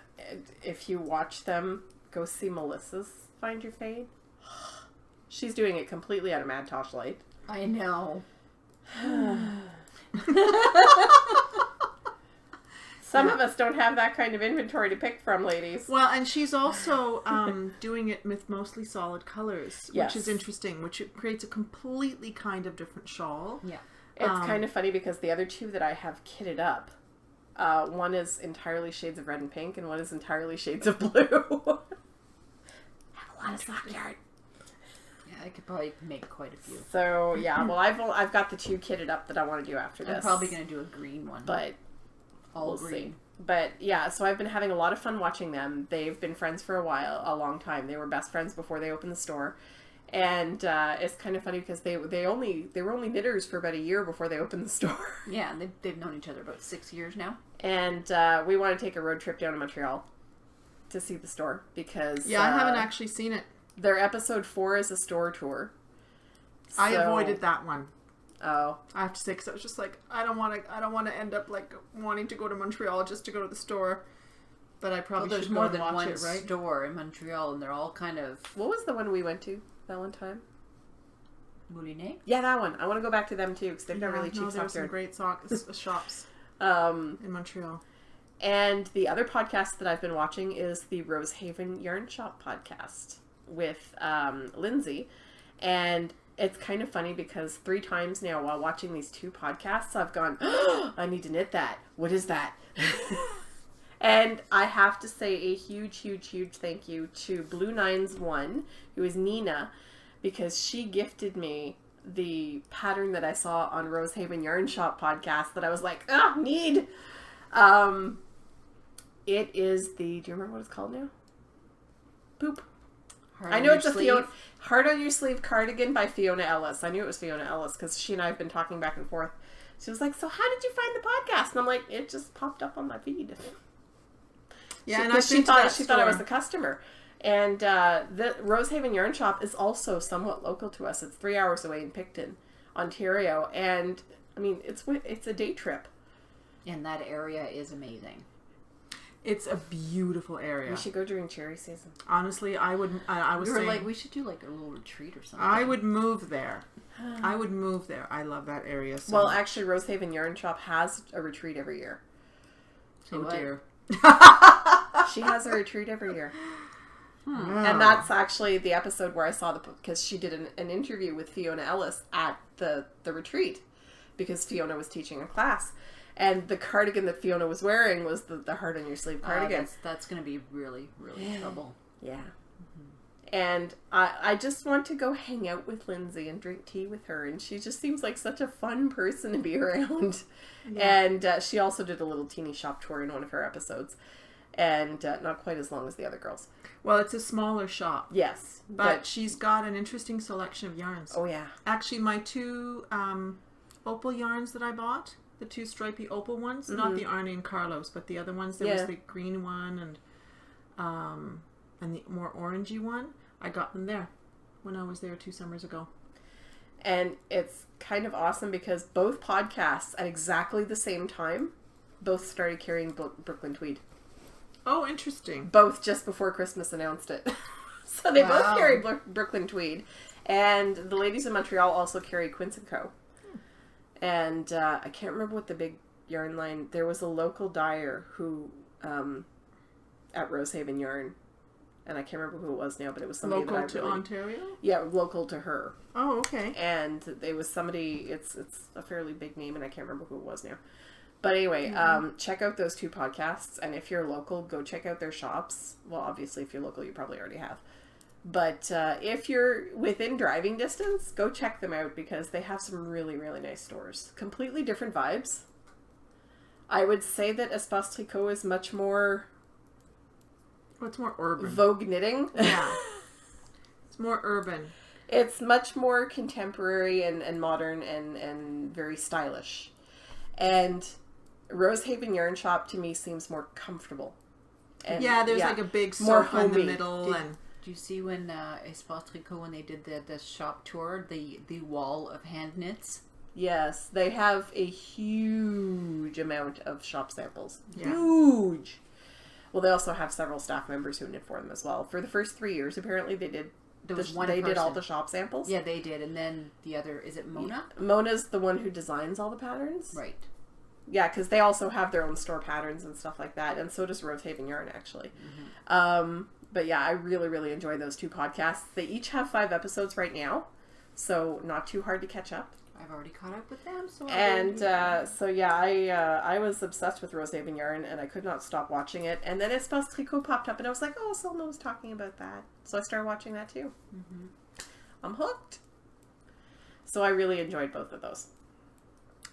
[SPEAKER 3] if you watch them, go see Melissa's Find Your Fade. She's doing it completely out of Mad Tosh Light.
[SPEAKER 1] I know.
[SPEAKER 3] Some of us don't have that kind of inventory to pick from, ladies.
[SPEAKER 2] Well, and she's also doing it with mostly solid colors, which is interesting, which creates a completely kind of different shawl.
[SPEAKER 1] Yeah.
[SPEAKER 3] It's kind of funny because the other 2 that I have kitted up, one is entirely shades of red and pink, and one is entirely shades of blue. Have a lot of sock yarn.
[SPEAKER 1] I could probably make quite a few.
[SPEAKER 3] So yeah, well I've got the 2 kitted up that I want to do after this.
[SPEAKER 1] I'm probably going to do a green one.
[SPEAKER 3] But
[SPEAKER 1] all green.
[SPEAKER 3] See. But yeah, so I've been having a lot of fun watching them. They've been friends for a long time. They were best friends before they opened the store. And it's kind of funny because they were only knitters for about a year before they opened the store.
[SPEAKER 1] Yeah, they've known each other about 6 years now.
[SPEAKER 3] And we want to take a road trip down to Montreal to see the store because
[SPEAKER 2] I haven't actually seen it.
[SPEAKER 3] Their episode 4 is a store tour.
[SPEAKER 2] I avoided that one.
[SPEAKER 3] Oh,
[SPEAKER 2] I have to say, because I was just like, I don't want to end up like wanting to go to Montreal just to go to the store. But I probably
[SPEAKER 1] Well, there's
[SPEAKER 2] should
[SPEAKER 1] more
[SPEAKER 2] go and
[SPEAKER 1] than
[SPEAKER 2] watch
[SPEAKER 1] one
[SPEAKER 2] it, right?
[SPEAKER 1] store in Montreal, and they're all kind of
[SPEAKER 3] What was the one we went to that one time?
[SPEAKER 1] Moulinet.
[SPEAKER 3] Yeah, that one. I want to go back to them too because they've got really cheap
[SPEAKER 2] there's
[SPEAKER 3] stuff
[SPEAKER 2] some
[SPEAKER 3] there.
[SPEAKER 2] great shops in Montreal.
[SPEAKER 3] And the other podcast that I've been watching is the Rosehaven Yarn Shop podcast with Lindsay. And it's kind of funny because 3 times now while watching these 2 podcasts, I've gone, oh, I need to knit that. What is that? And I have to say a huge, huge, huge thank you to Blue Nines One, who is Nina, because she gifted me the pattern that I saw on Rosehaven Yarn Shop podcast that I was like, need. It is the, do you remember what it's called now? Boop. I know it's a Fiona, Heart on Your Sleeve cardigan by Fiona Ellis. I knew it was Fiona Ellis because she and I have been talking back and forth. She was like, so how did you find the podcast? And I'm like, it just popped up on my feed.
[SPEAKER 2] Yeah,
[SPEAKER 3] she thought I was a customer. And the Rosehaven Yarn Shop is also somewhat local to us. It's 3 hours away in Picton, Ontario. And, I mean, it's a day trip.
[SPEAKER 1] And that area is amazing.
[SPEAKER 2] It's a beautiful area.
[SPEAKER 3] We should go during cherry season.
[SPEAKER 2] Honestly, I would. I was saying,
[SPEAKER 1] like, we should do like a little retreat or something.
[SPEAKER 2] I would move there. I would move there. I love that area so
[SPEAKER 3] Well,
[SPEAKER 2] much.
[SPEAKER 3] actually, Rosehaven Yarn Shop has a retreat every year.
[SPEAKER 2] Oh dear.
[SPEAKER 3] She has a retreat every year.
[SPEAKER 2] Wow.
[SPEAKER 3] And that's actually the episode where I saw because she did an interview with Fiona Ellis at the retreat because Fiona was teaching a class. And the cardigan that Fiona was wearing was the Heart on Your Sleeve cardigan.
[SPEAKER 1] That's going to be really, really trouble.
[SPEAKER 3] Yeah. Mm-hmm. And I just want to go hang out with Lindsay and drink tea with her. And she just seems like such a fun person to be around. Yeah. And she also did a little teeny shop tour in one of her episodes. And not quite as long as the other girls.
[SPEAKER 2] Well, it's a smaller shop.
[SPEAKER 3] Yes.
[SPEAKER 2] But she's got an interesting selection of yarns.
[SPEAKER 3] Oh, yeah.
[SPEAKER 2] Actually, my 2 opal yarns that I bought, the 2 stripy opal ones, not the Arnie and Carlos, but the other ones. There was the green one and the more orangey one. I got them there when I was there 2 summers ago.
[SPEAKER 3] And it's kind of awesome because both podcasts at exactly the same time both started carrying Brooklyn Tweed.
[SPEAKER 2] Oh, interesting.
[SPEAKER 3] Both just before Christmas announced it. So they both carry Brooklyn Tweed. And the ladies in Montreal also carry Quince & Co. And I can't remember what the big yarn line... There was a local dyer who... at Rosehaven Yarn. And I can't remember who it was now, but it was somebody
[SPEAKER 2] local
[SPEAKER 3] that I
[SPEAKER 2] to Ontario?
[SPEAKER 3] Yeah, local to her.
[SPEAKER 2] Oh, okay.
[SPEAKER 3] And it was somebody... It's a fairly big name, and I can't remember who it was now. But anyway, check out those 2 podcasts, and if you're local, go check out their shops. Well, obviously, if you're local, you probably already have. But if you're within driving distance, go check them out, because they have some really, really nice stores. Completely different vibes. I would say that Espace Tricot is much more...
[SPEAKER 2] What's more urban?
[SPEAKER 3] Vogue knitting.
[SPEAKER 2] Yeah. It's more urban.
[SPEAKER 3] It's much more contemporary and modern and very stylish. And... Rosehaven Yarn Shop to me seems more comfortable. And,
[SPEAKER 2] there's like a big
[SPEAKER 3] more
[SPEAKER 2] sofa in the
[SPEAKER 3] homey.
[SPEAKER 2] middle.
[SPEAKER 1] Do you see when Espace Tricot, when they did the shop tour, the wall of hand knits?
[SPEAKER 3] Yes, they have a huge amount of shop samples.
[SPEAKER 2] Yeah.
[SPEAKER 3] Huge! Well, they also have several staff members who knit for them as well. For the first 3 years, apparently, they did did all the shop samples.
[SPEAKER 1] Yeah, they did. And then the other, is it Mona?
[SPEAKER 3] Mona's the one who designs all the patterns.
[SPEAKER 1] Right.
[SPEAKER 3] Yeah, because they also have their own store patterns and stuff like that, and so does Rosehaven Yarn, actually. But yeah, I really, really enjoy those 2 podcasts. They each have 5 episodes right now, so not too hard to catch up.
[SPEAKER 1] I've already caught up with them, so
[SPEAKER 3] I was obsessed with Rosehaven Yarn, and I could not stop watching it. And then Espace Tricot popped up, and I was like, oh, Selma was talking about that, so I started watching that too. I'm hooked. So I really enjoyed both of those.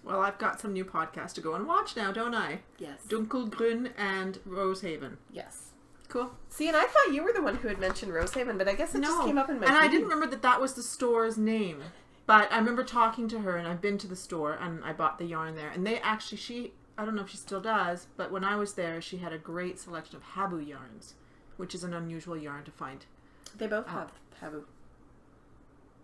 [SPEAKER 2] Well, I've got some new podcasts to go and watch now, don't I?
[SPEAKER 3] Yes.
[SPEAKER 2] Dunkelgrün and Rosehaven.
[SPEAKER 3] Yes.
[SPEAKER 2] Cool.
[SPEAKER 3] See, and I thought you were the one who had mentioned Rosehaven, but I guess it just came up in my feed.
[SPEAKER 2] I didn't remember that was the store's name. But I remember talking to her, and I've been to the store, and I bought the yarn there. And they actually, I don't know if she still does, but when I was there, she had a great selection of Habu yarns, which is an unusual yarn to find.
[SPEAKER 3] They both have Habu.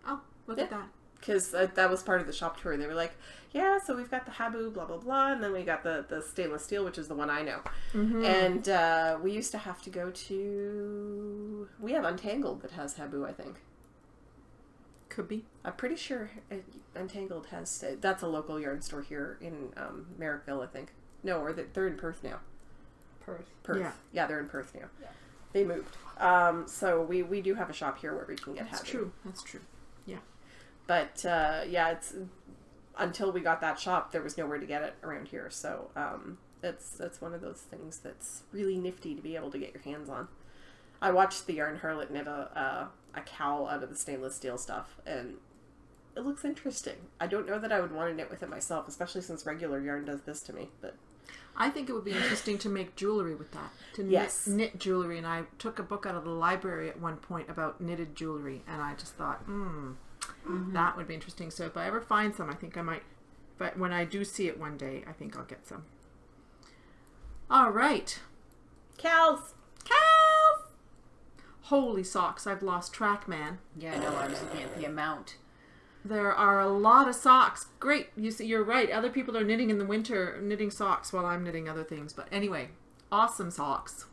[SPEAKER 2] Oh, look at that.
[SPEAKER 3] because that was part of the shop tour. They were like, yeah, so we've got the Habu, blah, blah, blah, and then we got the stainless steel, which is the one I know.
[SPEAKER 2] Mm-hmm.
[SPEAKER 3] And we used to have to go to... We have Untangled that has Habu, I think.
[SPEAKER 2] Could be.
[SPEAKER 3] I'm pretty sure Untangled has... That's a local yarn store here in Merrickville, I think. No, or they're in Perth now.
[SPEAKER 1] Perth.
[SPEAKER 3] Yeah, they're in Perth now.
[SPEAKER 1] Yeah.
[SPEAKER 3] They moved. So we do have a shop here where we can get Habu.
[SPEAKER 2] That's true. Yeah.
[SPEAKER 3] But it's until we got that shop, there was nowhere to get it around here. So that's one of those things that's really nifty to be able to get your hands on. I watched the Yarn Harlot knit a KAL out of the stainless steel stuff, and it looks interesting. I don't know that I would want to knit with it myself, especially since regular yarn does this to me. But
[SPEAKER 2] I think it would be interesting to make jewelry with that. To knit jewelry. And I took a book out of the library at one point about knitted jewelry, and I just thought, that would be interesting. So if I ever find some, I think I might. But when I do see it one day, I think I'll get some. All right.
[SPEAKER 3] KALs!
[SPEAKER 2] Holy socks, I've lost track, man.
[SPEAKER 1] Yeah, I know. I was looking at the amount.
[SPEAKER 2] There are a lot of socks. Great. You see, you're right. Other people are knitting in the winter, knitting socks while I'm knitting other things. But anyway, awesome socks.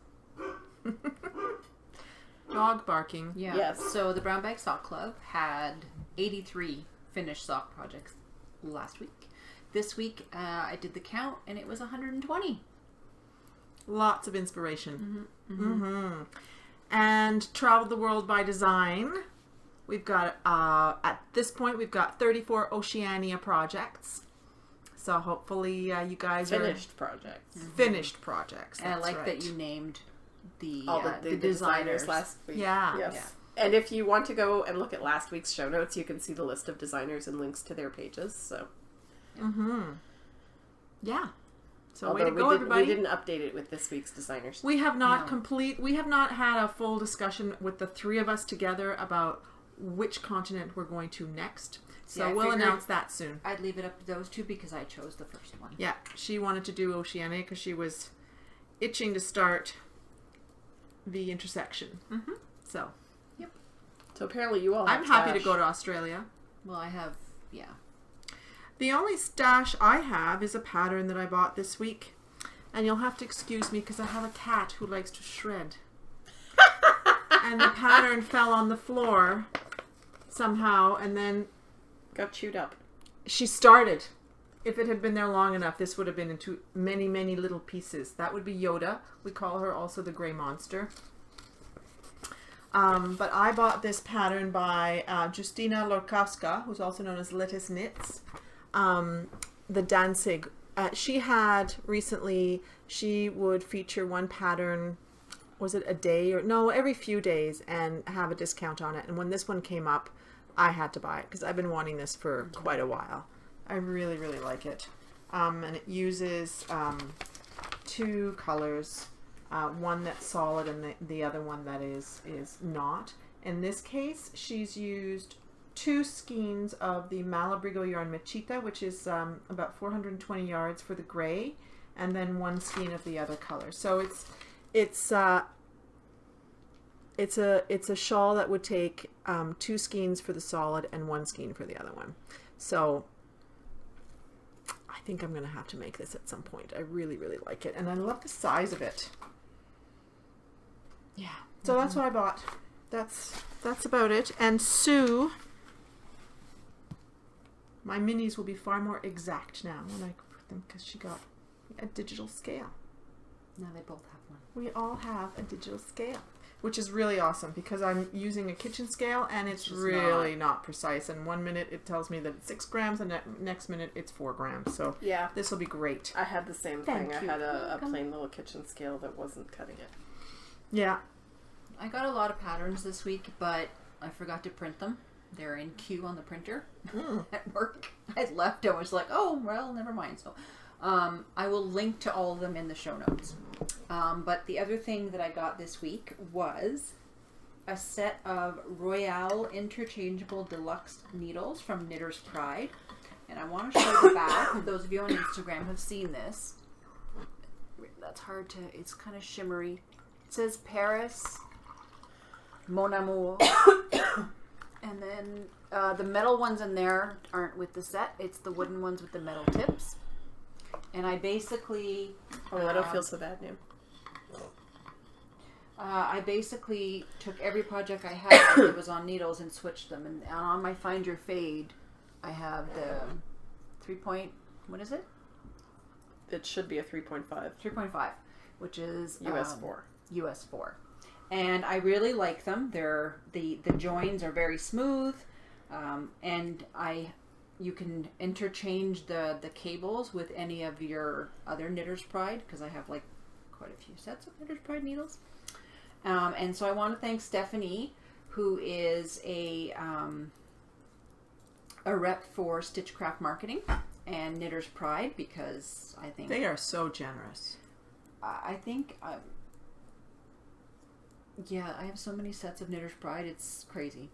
[SPEAKER 2] Dog barking.
[SPEAKER 1] Yeah.
[SPEAKER 3] Yes.
[SPEAKER 1] So the Brown Bag Sock Club had 83 finished sock projects last week. This week, I did the count, and it was 120.
[SPEAKER 2] Lots of inspiration. And traveled the world by design. We've got, at this point, we've got 34 Oceania projects. So hopefully you guys
[SPEAKER 3] Finished projects.
[SPEAKER 2] Finished projects.
[SPEAKER 1] And I like
[SPEAKER 2] right.
[SPEAKER 1] that you named the
[SPEAKER 3] designers last week.
[SPEAKER 2] Yeah.
[SPEAKER 3] Yes.
[SPEAKER 1] Yeah.
[SPEAKER 3] And if you want to go and look at last week's show notes, you can see the list of designers and links to their pages. So.
[SPEAKER 2] Yeah. So
[SPEAKER 3] Although
[SPEAKER 2] way to go, everybody.
[SPEAKER 3] We didn't update it with this week's designers.
[SPEAKER 2] We have not we have not had a full discussion with the three of us together about which continent we're going to next. So we'll announce that soon.
[SPEAKER 1] I'd leave it up to those two because I chose the first one.
[SPEAKER 2] Yeah, she wanted to do Oceania because she was itching to start the intersection. So.
[SPEAKER 3] Yep. So apparently you all have
[SPEAKER 2] I'm happy to go to Australia.
[SPEAKER 1] Well, I have,
[SPEAKER 2] The only stash I have is a pattern that I bought this week. And you'll have to excuse me because I have a cat who likes to shred. And the pattern fell on the floor somehow and then...
[SPEAKER 3] Got chewed up.
[SPEAKER 2] She started. If it had been there long enough, this would have been into many, many little pieces. That would be Yoda. We call her also the Grey Monster. But I bought this pattern by Justina Lorkowska, who's also known as Lettuce Knits. The Danzig. She had recently, she would feature one pattern, was it a day or no, every few days, and have a discount on it. And when this one came up, I had to buy it because I've been wanting this for quite a while. I really, really like it. And it uses two colors, one that's solid and the other one that is not. In this case, she's used 2 skeins of the Malabrigo yarn Machita, which is about 420 yards for the gray, and then 1 skein of the other color. So it's a shawl that would take 2 skeins for the solid and 1 skein for the other one. So I think I'm going to have to make this at some point. I really, really like it, and I love the size of it. Yeah. So that's what I bought. That's about it. And Sue, my minis will be far more exact now when I put them because she got a digital scale.
[SPEAKER 1] No, they both have one.
[SPEAKER 2] We all have a digital scale, which is really awesome because I'm using a kitchen scale and it's really not precise. And 1 minute it tells me that it's 6 grams and next minute it's 4 grams. So
[SPEAKER 3] yeah,
[SPEAKER 2] this will be great.
[SPEAKER 3] I had the same thing.
[SPEAKER 2] Thank you.
[SPEAKER 3] I had a plain little kitchen scale that wasn't cutting it.
[SPEAKER 2] Yeah.
[SPEAKER 1] I got a lot of patterns this week, but I forgot to print them. They're in queue on the printer at work. I left. I was like, oh, well, never mind. So I will link to all of them in the show notes. But the other thing that I got this week was a set of Royale interchangeable deluxe needles from Knitter's Pride. And I want to show the back. Those of you on Instagram have seen this. That's hard to, it's kind of shimmery. It says Paris, Mon Amour. And then the metal ones in there aren't with the set. It's the wooden ones with the metal tips. And I basically...
[SPEAKER 3] Oh, I don't feel so bad now.
[SPEAKER 1] I basically took every project I had that was on needles and switched them. And on my Find Your Fade, I have the 3 what is it?
[SPEAKER 3] It should be a 3.5.
[SPEAKER 1] 3.5, which is
[SPEAKER 3] US 4.
[SPEAKER 1] US 4. And I really like them. They're the joins are very smooth, and you can interchange the cables with any of your other Knitter's Pride, because I have like quite a few sets of Knitter's Pride needles. And so I want to thank Stephanie, who is a rep for Stitchcraft Marketing and Knitter's Pride, because I think
[SPEAKER 2] they are so generous.
[SPEAKER 1] I think yeah, I have so many sets of Knitter's Pride, it's crazy.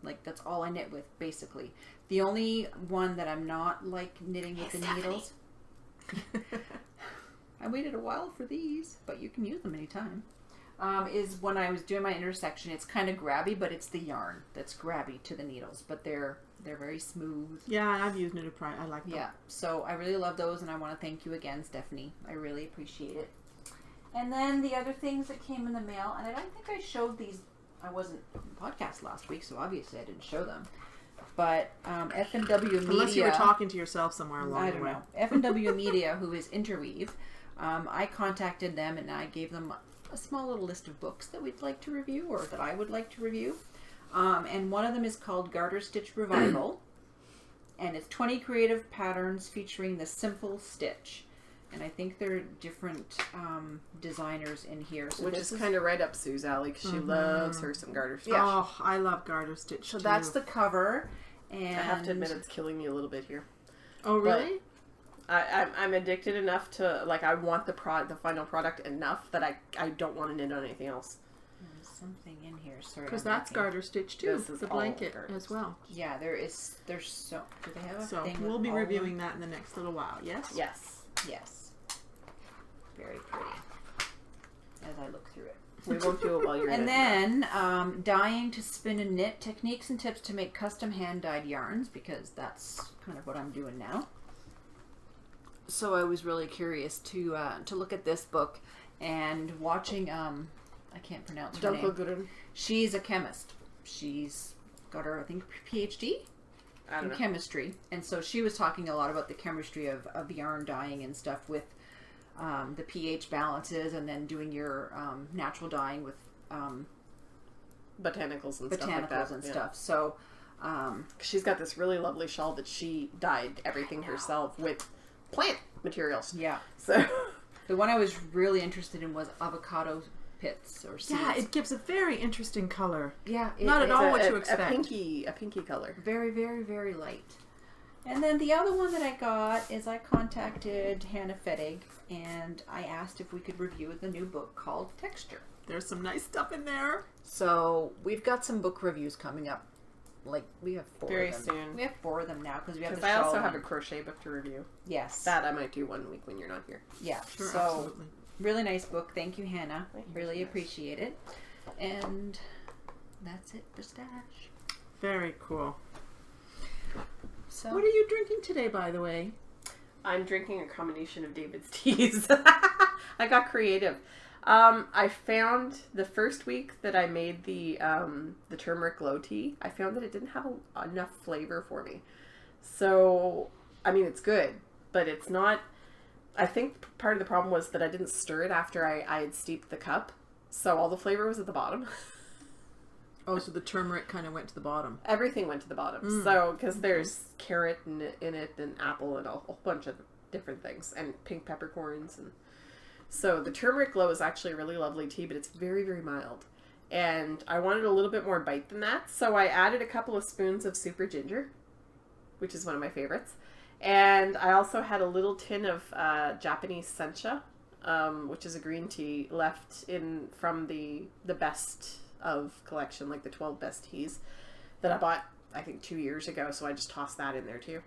[SPEAKER 1] Like, that's all I knit with, basically. The only one that I'm not, like, knitting with the needles... I waited a while for these, but you can use them anytime. Is when I was doing my intersection. It's kind of grabby, but it's the yarn that's grabby to the needles. But they're very smooth.
[SPEAKER 2] Yeah, and I've used Knitted Pride. I like them.
[SPEAKER 1] Yeah, so I really love those, and I want to thank you again, Stephanie. I really appreciate it. And then the other things that came in the mail, and I don't think I showed these. I wasn't on the podcast last week, so obviously I didn't show them. But F&W Media...
[SPEAKER 2] Unless you were talking to yourself somewhere along the way.
[SPEAKER 1] I don't know. F&W Media, who is Interweave, I contacted them and I gave them a small little list of books that we'd like to review, or that I would like to review. And one of them is called Garter Stitch Revival. And it's 20 creative patterns featuring the simple stitch. And I think there are different designers in here. So
[SPEAKER 3] which is kind of right up Sue's alley, because she loves her some garter stitch.
[SPEAKER 2] Yeah. Oh, I love garter stitch
[SPEAKER 1] So
[SPEAKER 2] too.
[SPEAKER 1] that's the cover. And
[SPEAKER 3] I have to admit, it's killing me a little bit here.
[SPEAKER 2] Oh, really?
[SPEAKER 3] I'm addicted enough to, like, I want the final product enough that I don't want to knit on anything else.
[SPEAKER 1] There's something in here. Sorry.
[SPEAKER 2] Because that's garter stitch too.
[SPEAKER 3] This is
[SPEAKER 2] the
[SPEAKER 3] all
[SPEAKER 2] blanket
[SPEAKER 3] garter
[SPEAKER 2] as well.
[SPEAKER 1] Yeah, there's so... Do they have a
[SPEAKER 2] So
[SPEAKER 1] thing
[SPEAKER 2] we'll
[SPEAKER 1] with
[SPEAKER 2] be
[SPEAKER 1] all of them?
[SPEAKER 2] reviewing that in the next little while, yes?
[SPEAKER 3] Yes.
[SPEAKER 1] Yes. Very pretty. As I look through it.
[SPEAKER 3] We won't do it while you're
[SPEAKER 1] And
[SPEAKER 3] knitting.
[SPEAKER 1] then, dyeing to spin and knit, techniques and tips to make custom hand-dyed yarns, because that's kind of what I'm doing now. So I was really curious to look at this book, and watching, I can't pronounce her name. She's a chemist. She's got her, I think, PhD in chemistry. And so she was talking a lot about the chemistry of yarn dyeing and stuff with the pH balances, and then doing your natural dyeing with
[SPEAKER 3] botanicals and stuff like that.
[SPEAKER 1] Stuff. So
[SPEAKER 3] she's got this really lovely shawl that she dyed everything herself with plant materials.
[SPEAKER 1] Yeah.
[SPEAKER 3] So
[SPEAKER 1] the one I was really interested in was avocado pits or seeds.
[SPEAKER 2] Yeah, it gives a very interesting color.
[SPEAKER 1] Yeah,
[SPEAKER 2] not at all what you expect.
[SPEAKER 3] A pinky color.
[SPEAKER 1] Very, very, very light. And then the other one that I got is I contacted Hannah Fettig, and I asked if we could review the new book called Texture.
[SPEAKER 2] There's some nice stuff in there.
[SPEAKER 1] So we've got some book reviews coming up. Like, we have 4
[SPEAKER 3] very
[SPEAKER 1] of them.
[SPEAKER 3] soon.
[SPEAKER 1] We have 4 of them now, because we have the
[SPEAKER 3] I
[SPEAKER 1] Shawl
[SPEAKER 3] also
[SPEAKER 1] one.
[SPEAKER 3] have a crochet book to review.
[SPEAKER 1] Yes.
[SPEAKER 3] That I might do one week when you're not here.
[SPEAKER 1] Yeah.
[SPEAKER 2] Sure,
[SPEAKER 1] so
[SPEAKER 2] absolutely.
[SPEAKER 1] really nice book. Thank you, Hannah. Really
[SPEAKER 3] Yes.
[SPEAKER 1] appreciate it. And that's it for Stash.
[SPEAKER 2] Very cool.
[SPEAKER 1] So
[SPEAKER 2] What are you drinking today, by the way?
[SPEAKER 3] I'm drinking a combination of David's teas. I got creative. I found the first week that I made the turmeric glow tea, I found that it didn't have enough flavor for me. So, I mean, it's good, but it's not... I think part of the problem was that I didn't stir it after I had steeped the cup, so all the flavor was at the bottom.
[SPEAKER 2] Oh, so the turmeric kind of went to the bottom.
[SPEAKER 3] Everything went to the bottom. So, because there's carrot in it, and apple, and a whole bunch of different things, and pink peppercorns, and... So the turmeric glow is actually a really lovely tea, but it's very, very mild. And I wanted a little bit more bite than that, so I added a couple of spoons of super ginger, which is one of my favorites. And I also had a little tin of Japanese sencha, which is a green tea left in from the best of collection, like the 12 best teas that I bought, I think, 2 years ago. So I just tossed that in there too.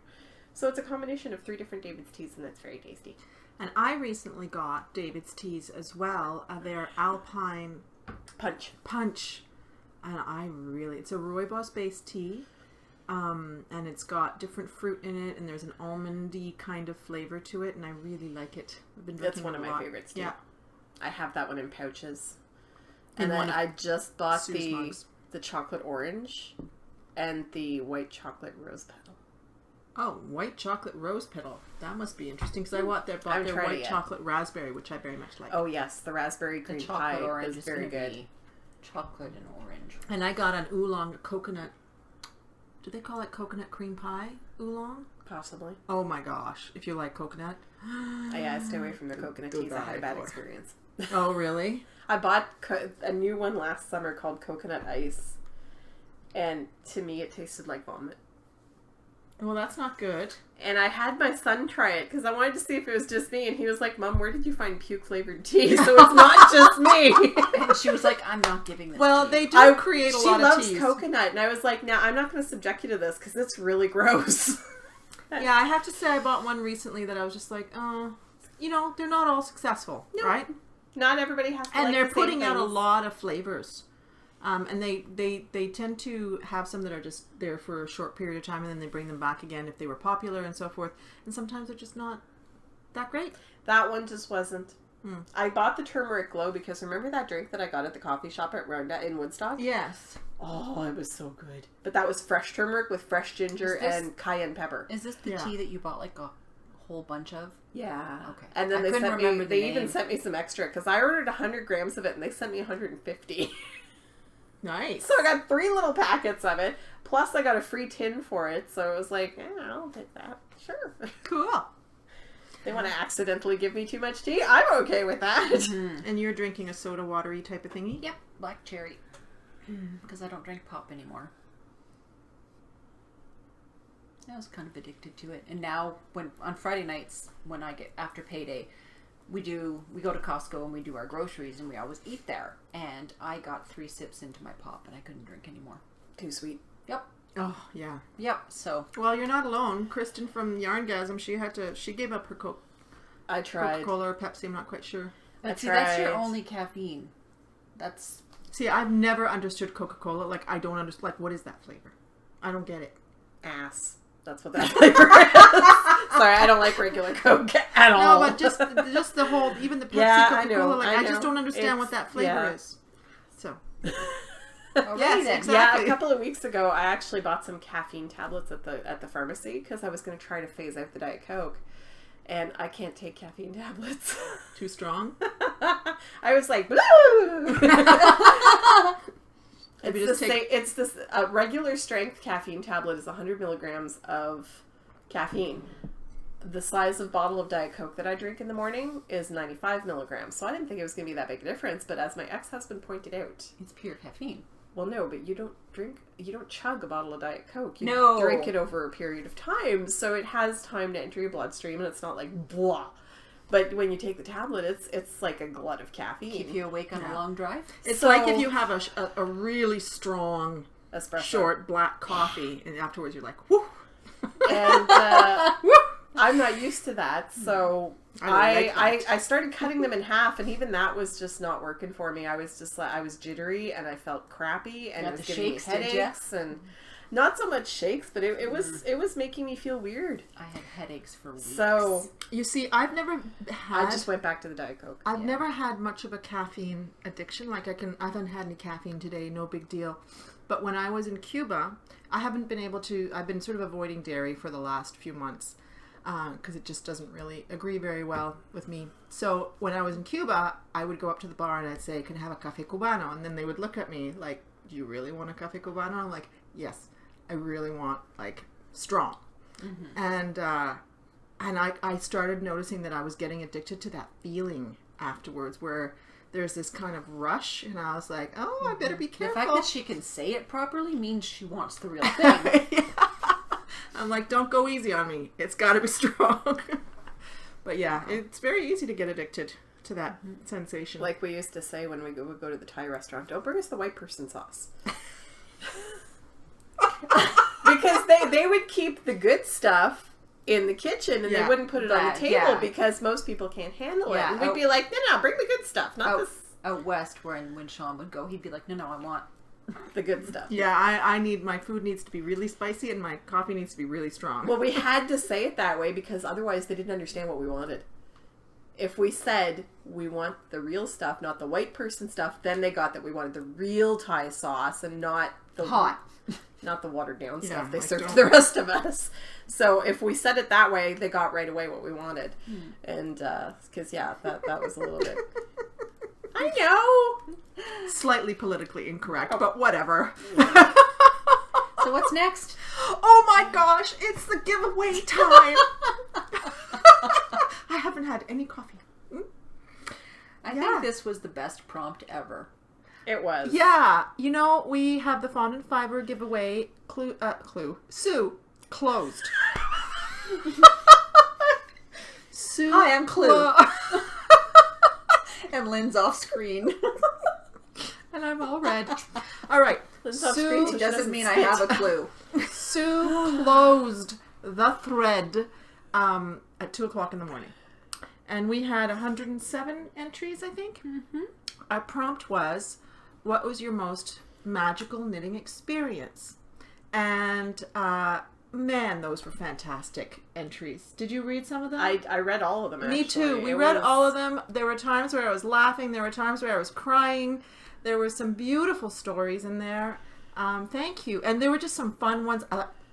[SPEAKER 3] So it's a combination of 3 different David's teas, and it's very tasty.
[SPEAKER 2] And I recently got David's teas as well. Their Alpine
[SPEAKER 3] Punch.
[SPEAKER 2] And it's a rooibos based tea. And it's got different fruit in it, and there's an almondy kind of flavor to it, and I really like it. I've been drinking
[SPEAKER 3] That's one of
[SPEAKER 2] a
[SPEAKER 3] my
[SPEAKER 2] lot.
[SPEAKER 3] favorites too.
[SPEAKER 2] Yeah.
[SPEAKER 3] I have that one in pouches.
[SPEAKER 2] And
[SPEAKER 3] And then
[SPEAKER 2] one
[SPEAKER 3] I just bought
[SPEAKER 2] Sue's mugs.
[SPEAKER 3] the chocolate orange and the white chocolate rose petal.
[SPEAKER 2] Oh, white chocolate rose petal. That must be interesting, because I bought their
[SPEAKER 3] haven't tried it
[SPEAKER 2] white
[SPEAKER 3] yet.
[SPEAKER 2] chocolate raspberry, which I very much like.
[SPEAKER 3] Oh yes, the raspberry
[SPEAKER 1] The
[SPEAKER 3] cream
[SPEAKER 1] chocolate
[SPEAKER 3] pie
[SPEAKER 1] orange
[SPEAKER 3] is very
[SPEAKER 1] gonna
[SPEAKER 3] good.
[SPEAKER 1] be chocolate and orange.
[SPEAKER 2] And I got an oolong coconut. Do they call it coconut cream pie? Oolong?
[SPEAKER 3] Possibly.
[SPEAKER 2] Oh my gosh. If you like coconut.
[SPEAKER 3] I stay away from the coconut teas. I had a bad
[SPEAKER 2] Goodbye,
[SPEAKER 3] experience.
[SPEAKER 2] Oh, really?
[SPEAKER 3] I bought a new one last summer called Coconut Ice, and to me it tasted like vomit.
[SPEAKER 2] Well, that's not good.
[SPEAKER 3] And I had my son try it because I wanted to see if it was just me, and he was like, "Mom, where did you find puke-flavored tea?" So it's not just me.
[SPEAKER 1] And she was like, I'm not giving this
[SPEAKER 2] Well,
[SPEAKER 1] to
[SPEAKER 2] they
[SPEAKER 1] you.
[SPEAKER 2] do create a lot of
[SPEAKER 3] She loves
[SPEAKER 2] teas.
[SPEAKER 3] coconut, and I was like, "No, I'm not going to subject you to this because it's really gross."
[SPEAKER 2] Yeah, I have to say I bought one recently that I was just like, oh, they're not all successful,
[SPEAKER 3] No.
[SPEAKER 2] right?
[SPEAKER 3] Not everybody has to.
[SPEAKER 2] And
[SPEAKER 3] like
[SPEAKER 2] they're
[SPEAKER 3] the same
[SPEAKER 2] putting out a
[SPEAKER 3] things.
[SPEAKER 2] lot of flavors. And they tend to have some that are just there for a short period of time, and then they bring them back again if they were popular and so forth. And sometimes they're just not that great.
[SPEAKER 3] That one just wasn't. I bought the turmeric glow because remember that drink that I got at the coffee shop at Roundup in Woodstock?
[SPEAKER 2] Yes.
[SPEAKER 3] Oh, it was so good. But that was fresh turmeric with fresh ginger
[SPEAKER 1] Is this-
[SPEAKER 3] and cayenne pepper.
[SPEAKER 1] Is this the
[SPEAKER 2] Yeah.
[SPEAKER 1] tea that you bought like a whole bunch of?
[SPEAKER 3] Yeah.
[SPEAKER 1] Okay.
[SPEAKER 3] And then
[SPEAKER 1] I
[SPEAKER 3] they
[SPEAKER 1] couldn't
[SPEAKER 3] sent me.
[SPEAKER 1] remember the
[SPEAKER 3] They even
[SPEAKER 1] name.
[SPEAKER 3] sent me some extra because I ordered 100 grams of it and they sent me 150.
[SPEAKER 2] Nice.
[SPEAKER 3] So I got 3 little packets of it. Plus I got a free tin for it. So it was like, I'll take that. Sure.
[SPEAKER 2] Cool.
[SPEAKER 3] They want to accidentally give me too much tea. I'm okay with that.
[SPEAKER 2] And you're drinking a soda watery type of thingy?
[SPEAKER 1] Yep, black cherry. Because I don't drink pop anymore. I was kind of addicted to it. And now, on Friday nights, when I get after payday, we go to Costco and we do our groceries and we always eat there. And I got 3 sips into my pop and I couldn't drink anymore.
[SPEAKER 3] Too sweet.
[SPEAKER 1] Yep.
[SPEAKER 2] Oh, yeah.
[SPEAKER 1] Yep. So
[SPEAKER 2] Well, you're not alone. Kristen from Yarngasm, she gave up her
[SPEAKER 3] I tried.
[SPEAKER 2] Coca-Cola or Pepsi, I'm not quite sure.
[SPEAKER 1] but see, that's your
[SPEAKER 3] tried.
[SPEAKER 1] only caffeine. That's
[SPEAKER 2] See, I've never understood Coca-Cola. Like, I don't understand. Like, what is that flavor? I don't get it.
[SPEAKER 3] Ass. That's what that flavor is. Sorry, I don't like regular Coke at all.
[SPEAKER 2] No, but just the whole, even the Pepsi
[SPEAKER 3] Yeah, I
[SPEAKER 2] Coca-Cola,
[SPEAKER 3] know,
[SPEAKER 2] like,
[SPEAKER 3] I
[SPEAKER 2] I just
[SPEAKER 3] know.
[SPEAKER 2] don't understand what
[SPEAKER 3] It's-
[SPEAKER 2] that flavor
[SPEAKER 3] yeah.
[SPEAKER 2] is. So,
[SPEAKER 1] already
[SPEAKER 2] Yes,
[SPEAKER 1] then.
[SPEAKER 2] exactly.
[SPEAKER 3] Yeah, a couple of weeks ago, I actually bought some caffeine tablets at the pharmacy because I was going to try to phase out the Diet Coke, and I can't take caffeine tablets.
[SPEAKER 2] too strong.
[SPEAKER 3] I was like,
[SPEAKER 2] Maybe
[SPEAKER 3] it's
[SPEAKER 2] just take-
[SPEAKER 3] it's this regular strength caffeine tablet is 100 milligrams of caffeine. The size of bottle of Diet Coke that I drink in the morning is 95 milligrams. So I didn't think it was going to be that big a difference. But as my ex-husband pointed out,
[SPEAKER 1] It's pure caffeine.
[SPEAKER 3] well, no, but you don't chug a bottle of Diet Coke. You
[SPEAKER 1] No.
[SPEAKER 3] drink it over a period of time. So it has time to enter your bloodstream and it's not like blah. But when you take the tablet, it's like a glut of caffeine.
[SPEAKER 1] Keep you awake on
[SPEAKER 2] Yeah.
[SPEAKER 1] a long drive.
[SPEAKER 2] It's
[SPEAKER 3] So-
[SPEAKER 2] like if you have a really strong,
[SPEAKER 3] Espresso.
[SPEAKER 2] short black coffee, and afterwards you're like, whoo.
[SPEAKER 3] And I'm not used to that, so
[SPEAKER 2] I like that.
[SPEAKER 3] I started cutting them in half, and even that was just not working for me. I was just like, I was jittery, and I felt crappy, and
[SPEAKER 1] Got
[SPEAKER 3] it was
[SPEAKER 1] the
[SPEAKER 3] giving
[SPEAKER 1] shakes,
[SPEAKER 3] me
[SPEAKER 1] did ya?
[SPEAKER 3] headaches, and not so much shakes, but it was making me feel weird.
[SPEAKER 1] I had headaches for weeks.
[SPEAKER 3] So
[SPEAKER 2] You see, I've never had.
[SPEAKER 3] I just went back to the Diet Coke.
[SPEAKER 2] I've never had much of a caffeine addiction. Like I haven't had any caffeine today, no big deal. But when I was in Cuba, I haven't been able to. I've been sort of avoiding dairy for the last few months because it just doesn't really agree very well with me. So when I was in Cuba, I would go up to the bar and I'd say, "Can I have a café cubano?" And then they would look at me like, "Do you really want a café cubano?" I'm like, "Yes, I really want like strong." And I started noticing that I was getting addicted to that feeling afterwards where there's this kind of rush, and I was like, oh, I better be
[SPEAKER 1] the
[SPEAKER 2] careful.
[SPEAKER 1] fact that she can say it properly means she wants the real thing.
[SPEAKER 2] I'm like, don't go easy on me. It's got to be strong. But yeah, it's very easy to get addicted to that sensation.
[SPEAKER 3] Like we used to say when we would go to the Thai restaurant, don't bring us the white person sauce. Because they would keep the good stuff in the kitchen and they
[SPEAKER 2] Yeah,
[SPEAKER 3] wouldn't put it on the
[SPEAKER 1] that,
[SPEAKER 3] table
[SPEAKER 1] yeah.
[SPEAKER 3] because most people can't handle it.
[SPEAKER 1] Yeah,
[SPEAKER 3] And we'd be like, no, bring the good stuff, not
[SPEAKER 1] out,
[SPEAKER 3] this.
[SPEAKER 1] out west, when Sean would go, he'd be like, no, I want
[SPEAKER 3] The good stuff.
[SPEAKER 2] Yeah, I need, my food needs to be really spicy and my coffee needs to be really strong.
[SPEAKER 3] Well, we had to say it that way because otherwise they didn't understand what we wanted. If we said we want the real stuff, not the white person stuff, then they got that we wanted the real Thai sauce and not the
[SPEAKER 1] hot.
[SPEAKER 3] Not the watered down stuff they
[SPEAKER 2] like
[SPEAKER 3] served to the rest of us. So if we said it that way, they got right away what we wanted. And, because, yeah, that was a little bit... I know!
[SPEAKER 2] Slightly politically incorrect, but whatever.
[SPEAKER 1] So what's next?
[SPEAKER 2] Oh my gosh, it's the giveaway time! I haven't had any coffee.
[SPEAKER 1] I think this was the best prompt ever.
[SPEAKER 3] It was.
[SPEAKER 2] Yeah, you know, we have the fondant fiber giveaway Sue closed. Sue,
[SPEAKER 1] I am Clue. And Lynn's off screen.
[SPEAKER 2] And I'm all red. All right,
[SPEAKER 3] Sue
[SPEAKER 1] It doesn't mean I have a clue.
[SPEAKER 2] Sue closed the thread at 2:00 in the morning, and we had 107 entries, I think. Our prompt was, what was your most magical knitting experience? And man, those were fantastic entries. Did you read some of them?
[SPEAKER 3] I read all of them, actually.
[SPEAKER 2] Me too. We read all of them. There were times where I was laughing. There were times where I was crying. There were some beautiful stories in there. Thank you. And there were just some fun ones.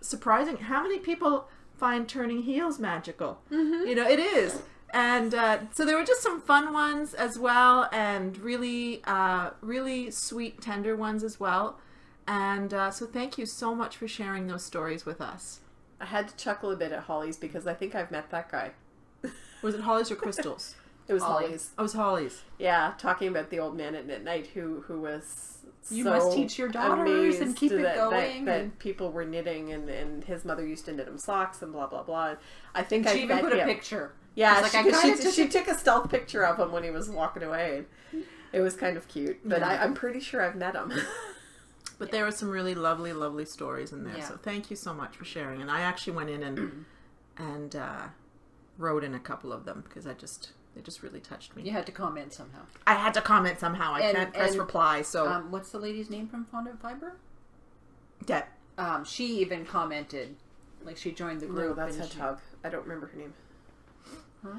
[SPEAKER 2] Surprising how many people find turning heels magical. You know, it is. And so there were just some fun ones as well, and really, really sweet, tender ones as well. And so thank you so much for sharing those stories with us.
[SPEAKER 3] I had to chuckle a bit at Holly's because I think I've met that guy.
[SPEAKER 2] Was it Holly's or Crystal's?
[SPEAKER 3] It was
[SPEAKER 1] Holly's.
[SPEAKER 3] Holly's.
[SPEAKER 2] Oh, it was Holly's.
[SPEAKER 3] Yeah, talking about the old man at Knit Night who was
[SPEAKER 1] You
[SPEAKER 3] so
[SPEAKER 1] must teach your daughters and keep it going.
[SPEAKER 3] That people were knitting and his mother used to knit him socks and blah, blah, blah. I think
[SPEAKER 1] she even put a picture.
[SPEAKER 3] Yeah,
[SPEAKER 1] Like,
[SPEAKER 3] she took a stealth picture of him when he was walking away. It was kind of cute, but I'm pretty sure I've met him.
[SPEAKER 2] But there were some really lovely, lovely stories in there.
[SPEAKER 1] Yeah.
[SPEAKER 2] So thank you so much for sharing. And I actually went in and wrote in a couple of them because they just really touched me.
[SPEAKER 1] You had to comment somehow.
[SPEAKER 2] I had to comment somehow. I can't press reply. So
[SPEAKER 1] what's the lady's name from Fondant Fiber?
[SPEAKER 2] yeah,
[SPEAKER 1] She even commented, like she joined the group.
[SPEAKER 3] No, that's
[SPEAKER 1] and
[SPEAKER 3] Hedgehog. I don't remember her name.
[SPEAKER 1] Huh?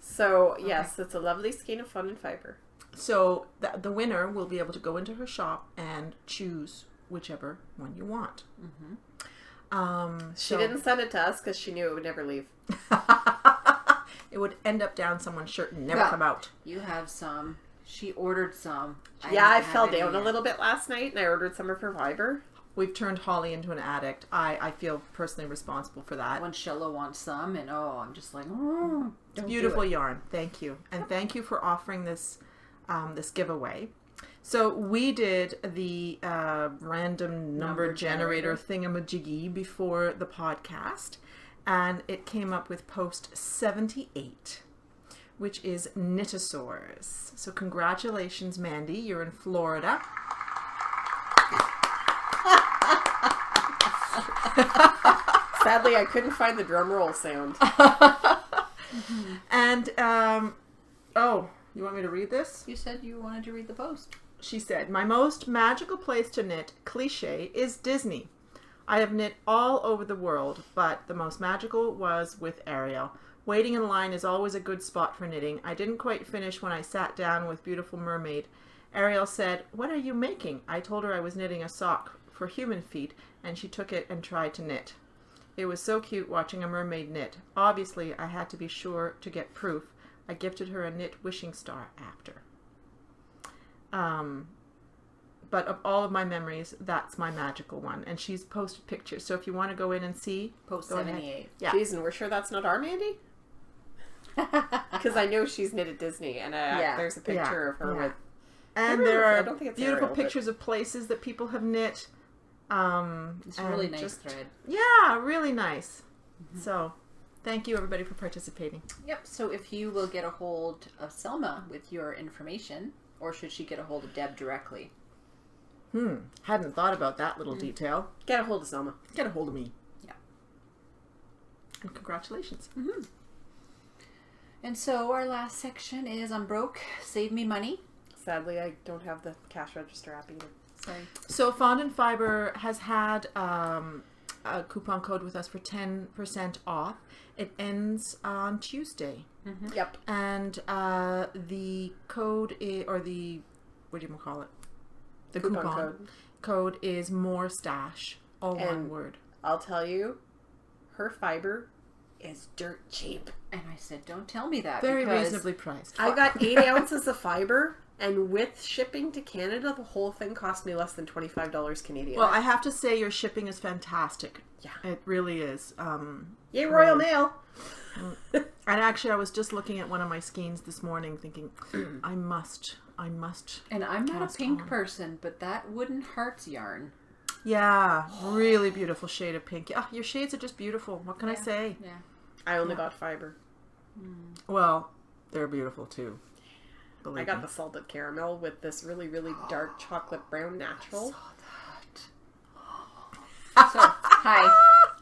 [SPEAKER 3] So yes, it's a lovely skein of fondant fiber.
[SPEAKER 2] so the winner will be able to go into her shop and choose whichever one you want.
[SPEAKER 3] She didn't send it to us because she knew it would never leave.
[SPEAKER 2] It would end up down someone's shirt and never come out.
[SPEAKER 1] You have some. She ordered some.
[SPEAKER 3] I fell down a little bit last night and I ordered some of her fiber.
[SPEAKER 2] We've turned Holly into an addict. I feel personally responsible for that.
[SPEAKER 1] When Sheila wants some, and I'm just like, don't
[SPEAKER 2] Beautiful
[SPEAKER 1] do it.
[SPEAKER 2] yarn. Thank you. And thank you for offering this this giveaway. So we did the random number generator thingamajiggy before the podcast, and it came up with post 78, which is Knitosaurs. So congratulations, Mandy. You're in Florida.
[SPEAKER 3] Sadly, I couldn't find the drum roll sound.
[SPEAKER 2] And, you want me to read this?
[SPEAKER 1] You said you wanted to read the post.
[SPEAKER 2] She said, my most magical place to knit, cliche, is Disney. I have knit all over the world, but the most magical was with Ariel. Waiting in line is always a good spot for knitting. I didn't quite finish when I sat down with Beautiful Mermaid. Ariel said, what are you making? I told her I was knitting a sock for human feet, and she took it and tried to knit. It was so cute watching a mermaid knit. Obviously, I had to be sure to get proof. I gifted her a knit wishing star after. But of all of my memories, that's my magical one. And she's posted pictures. So if you want to go in and see...
[SPEAKER 1] Post
[SPEAKER 2] go
[SPEAKER 1] 78.
[SPEAKER 2] ahead. Yeah.
[SPEAKER 3] Jeez, and we're sure that's not our Mandy? Because I know she's knit at Disney, and there's a picture of her with...
[SPEAKER 2] And there are
[SPEAKER 3] I don't think it's
[SPEAKER 2] beautiful
[SPEAKER 3] Ariel,
[SPEAKER 2] pictures of places that people have knit.
[SPEAKER 1] It's a really nice thread.
[SPEAKER 2] Yeah, really nice. So, thank you everybody for participating.
[SPEAKER 1] Yep. So if you will get a hold of Selma with your information, or should she get a hold of Deb directly?
[SPEAKER 2] Hadn't thought about that little detail.
[SPEAKER 3] Get a hold of Selma.
[SPEAKER 2] Get a hold of me.
[SPEAKER 1] Yeah.
[SPEAKER 2] And congratulations.
[SPEAKER 1] And so our last section is I'm broke, save me money.
[SPEAKER 3] Sadly, I don't have the cash register app either.
[SPEAKER 1] Sorry.
[SPEAKER 2] So Fondant Fiber has had a coupon code with us for 10% off. It ends on Tuesday.
[SPEAKER 3] Mm-hmm. Yep.
[SPEAKER 2] And the code what do you call it? The coupon code is more stash. All one word.
[SPEAKER 3] I'll tell you, her fiber is dirt cheap.
[SPEAKER 1] And I said, don't tell me that.
[SPEAKER 2] Very reasonably priced.
[SPEAKER 3] I got 8 ounces of fiber, and with shipping to Canada, the whole thing cost me less than $25 Canadian.
[SPEAKER 2] Well, I have to say your shipping is fantastic.
[SPEAKER 3] Yeah.
[SPEAKER 2] It really is.
[SPEAKER 3] Yay, Royal Mail!
[SPEAKER 2] And actually, I was just looking at one of my skeins this morning thinking, I must.
[SPEAKER 1] And I'm not a pink person, but that Wooden Hearts yarn.
[SPEAKER 2] Yeah, really beautiful shade of pink. Oh, your shades are just beautiful. What can I say?
[SPEAKER 1] Yeah.
[SPEAKER 3] I only got fiber.
[SPEAKER 2] Well, they're beautiful too.
[SPEAKER 3] I got the salted caramel with this really, really dark chocolate brown natural.
[SPEAKER 1] So, hi.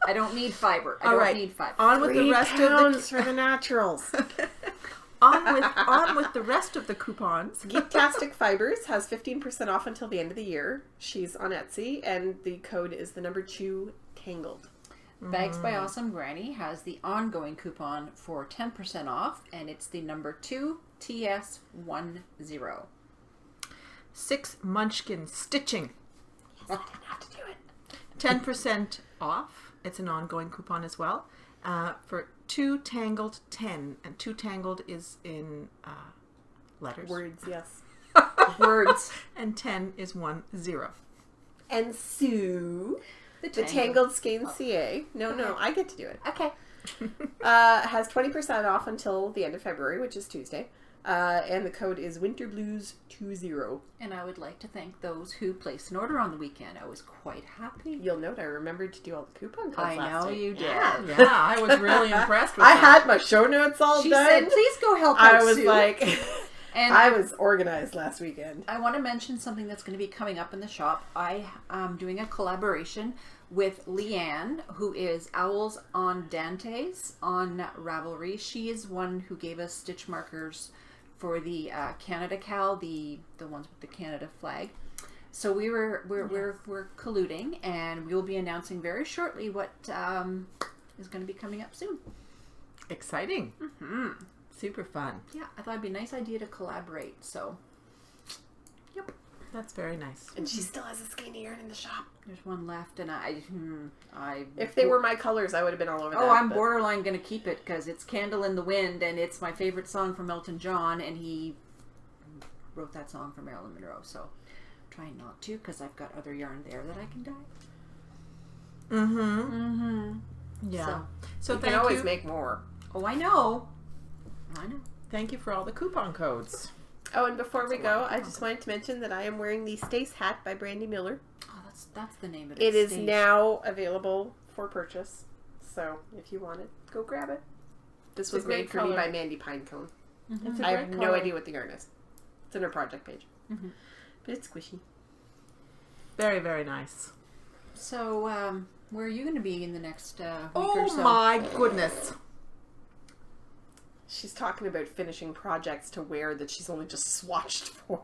[SPEAKER 1] I don't need fiber. I don't need fiber.
[SPEAKER 2] On with the rest of the
[SPEAKER 3] for the naturals.
[SPEAKER 2] on with the rest of the coupons.
[SPEAKER 3] Geektastic Fibers has 15% off until the end of the year. She's on Etsy, and the code is the number 2 Tangled.
[SPEAKER 1] Bags by Awesome Granny has the ongoing coupon for 10% off, and it's the number 2 TS10.
[SPEAKER 2] 6 Munchkin Stitching.
[SPEAKER 3] Yes, I didn't have to do it.
[SPEAKER 2] 10% off. It's an ongoing coupon as well. For 2 Tangled 10. And 2 Tangled is in letters.
[SPEAKER 3] Words, yes.
[SPEAKER 1] Words.
[SPEAKER 2] And 10 is 10.
[SPEAKER 3] And Sue, the Tangled Skeins CA. No, I get to do it.
[SPEAKER 1] Okay.
[SPEAKER 3] Has 20% off until the end of February, which is Tuesday. And the code is WinterBlues20.
[SPEAKER 1] And I would like to thank those who placed an order on the weekend. I was quite happy.
[SPEAKER 3] You'll note I remembered to do all the coupon codes
[SPEAKER 1] I
[SPEAKER 3] last
[SPEAKER 1] know
[SPEAKER 3] week.
[SPEAKER 1] you did.
[SPEAKER 2] Yeah, I was really impressed with
[SPEAKER 3] I
[SPEAKER 2] that.
[SPEAKER 3] had my show notes all
[SPEAKER 1] She
[SPEAKER 3] done.
[SPEAKER 1] said, please go help out
[SPEAKER 3] I was
[SPEAKER 1] Sue.
[SPEAKER 3] like,
[SPEAKER 1] And
[SPEAKER 3] I was organized last weekend.
[SPEAKER 1] I want to mention something that's going to be coming up in the shop. I am doing a collaboration with Leanne, who is Owls on Dante's on Ravelry. She is one who gave us stitch markers for the Canada KAL, the ones with the Canada flag. So we're colluding, and we will be announcing very shortly what is going to be coming up soon.
[SPEAKER 2] Exciting.
[SPEAKER 1] Mm-hmm.
[SPEAKER 2] Super fun.
[SPEAKER 1] Yeah, I thought it'd be a nice idea to collaborate. So, yep.
[SPEAKER 2] That's very nice.
[SPEAKER 3] And she still has a skein yarn in the shop.
[SPEAKER 1] There's one left, and I
[SPEAKER 3] if they were my colors, I would have been all over that.
[SPEAKER 1] I'm borderline going to keep it because it's Candle in the Wind, and it's my favorite song from Elton John, and he wrote that song for Marilyn Monroe. So, trying not to because I've got other yarn there that I can dye.
[SPEAKER 2] Mm-hmm.
[SPEAKER 1] Mm-hmm.
[SPEAKER 2] Yeah.
[SPEAKER 3] So
[SPEAKER 2] thank
[SPEAKER 3] you can always
[SPEAKER 2] you.
[SPEAKER 3] make more.
[SPEAKER 1] Oh, I know.
[SPEAKER 2] Thank you for all the coupon codes.
[SPEAKER 3] Oh, and before we go, I just wanted to mention that I am wearing the Stace hat by Brandy Miller.
[SPEAKER 1] Oh, that's the name of it.
[SPEAKER 3] It is now available for purchase. So if you want it, go grab it. This was made for me by Mandy Pinecone.
[SPEAKER 2] Mm-hmm.
[SPEAKER 3] I have no idea what the yarn is. It's in her project page.
[SPEAKER 1] Mm-hmm.
[SPEAKER 3] But it's squishy.
[SPEAKER 2] Very, very nice.
[SPEAKER 1] So, where are you going to be in the next week
[SPEAKER 2] Oh
[SPEAKER 1] or so?
[SPEAKER 2] my goodness.
[SPEAKER 3] She's talking about finishing projects to wear that she's only just swatched for.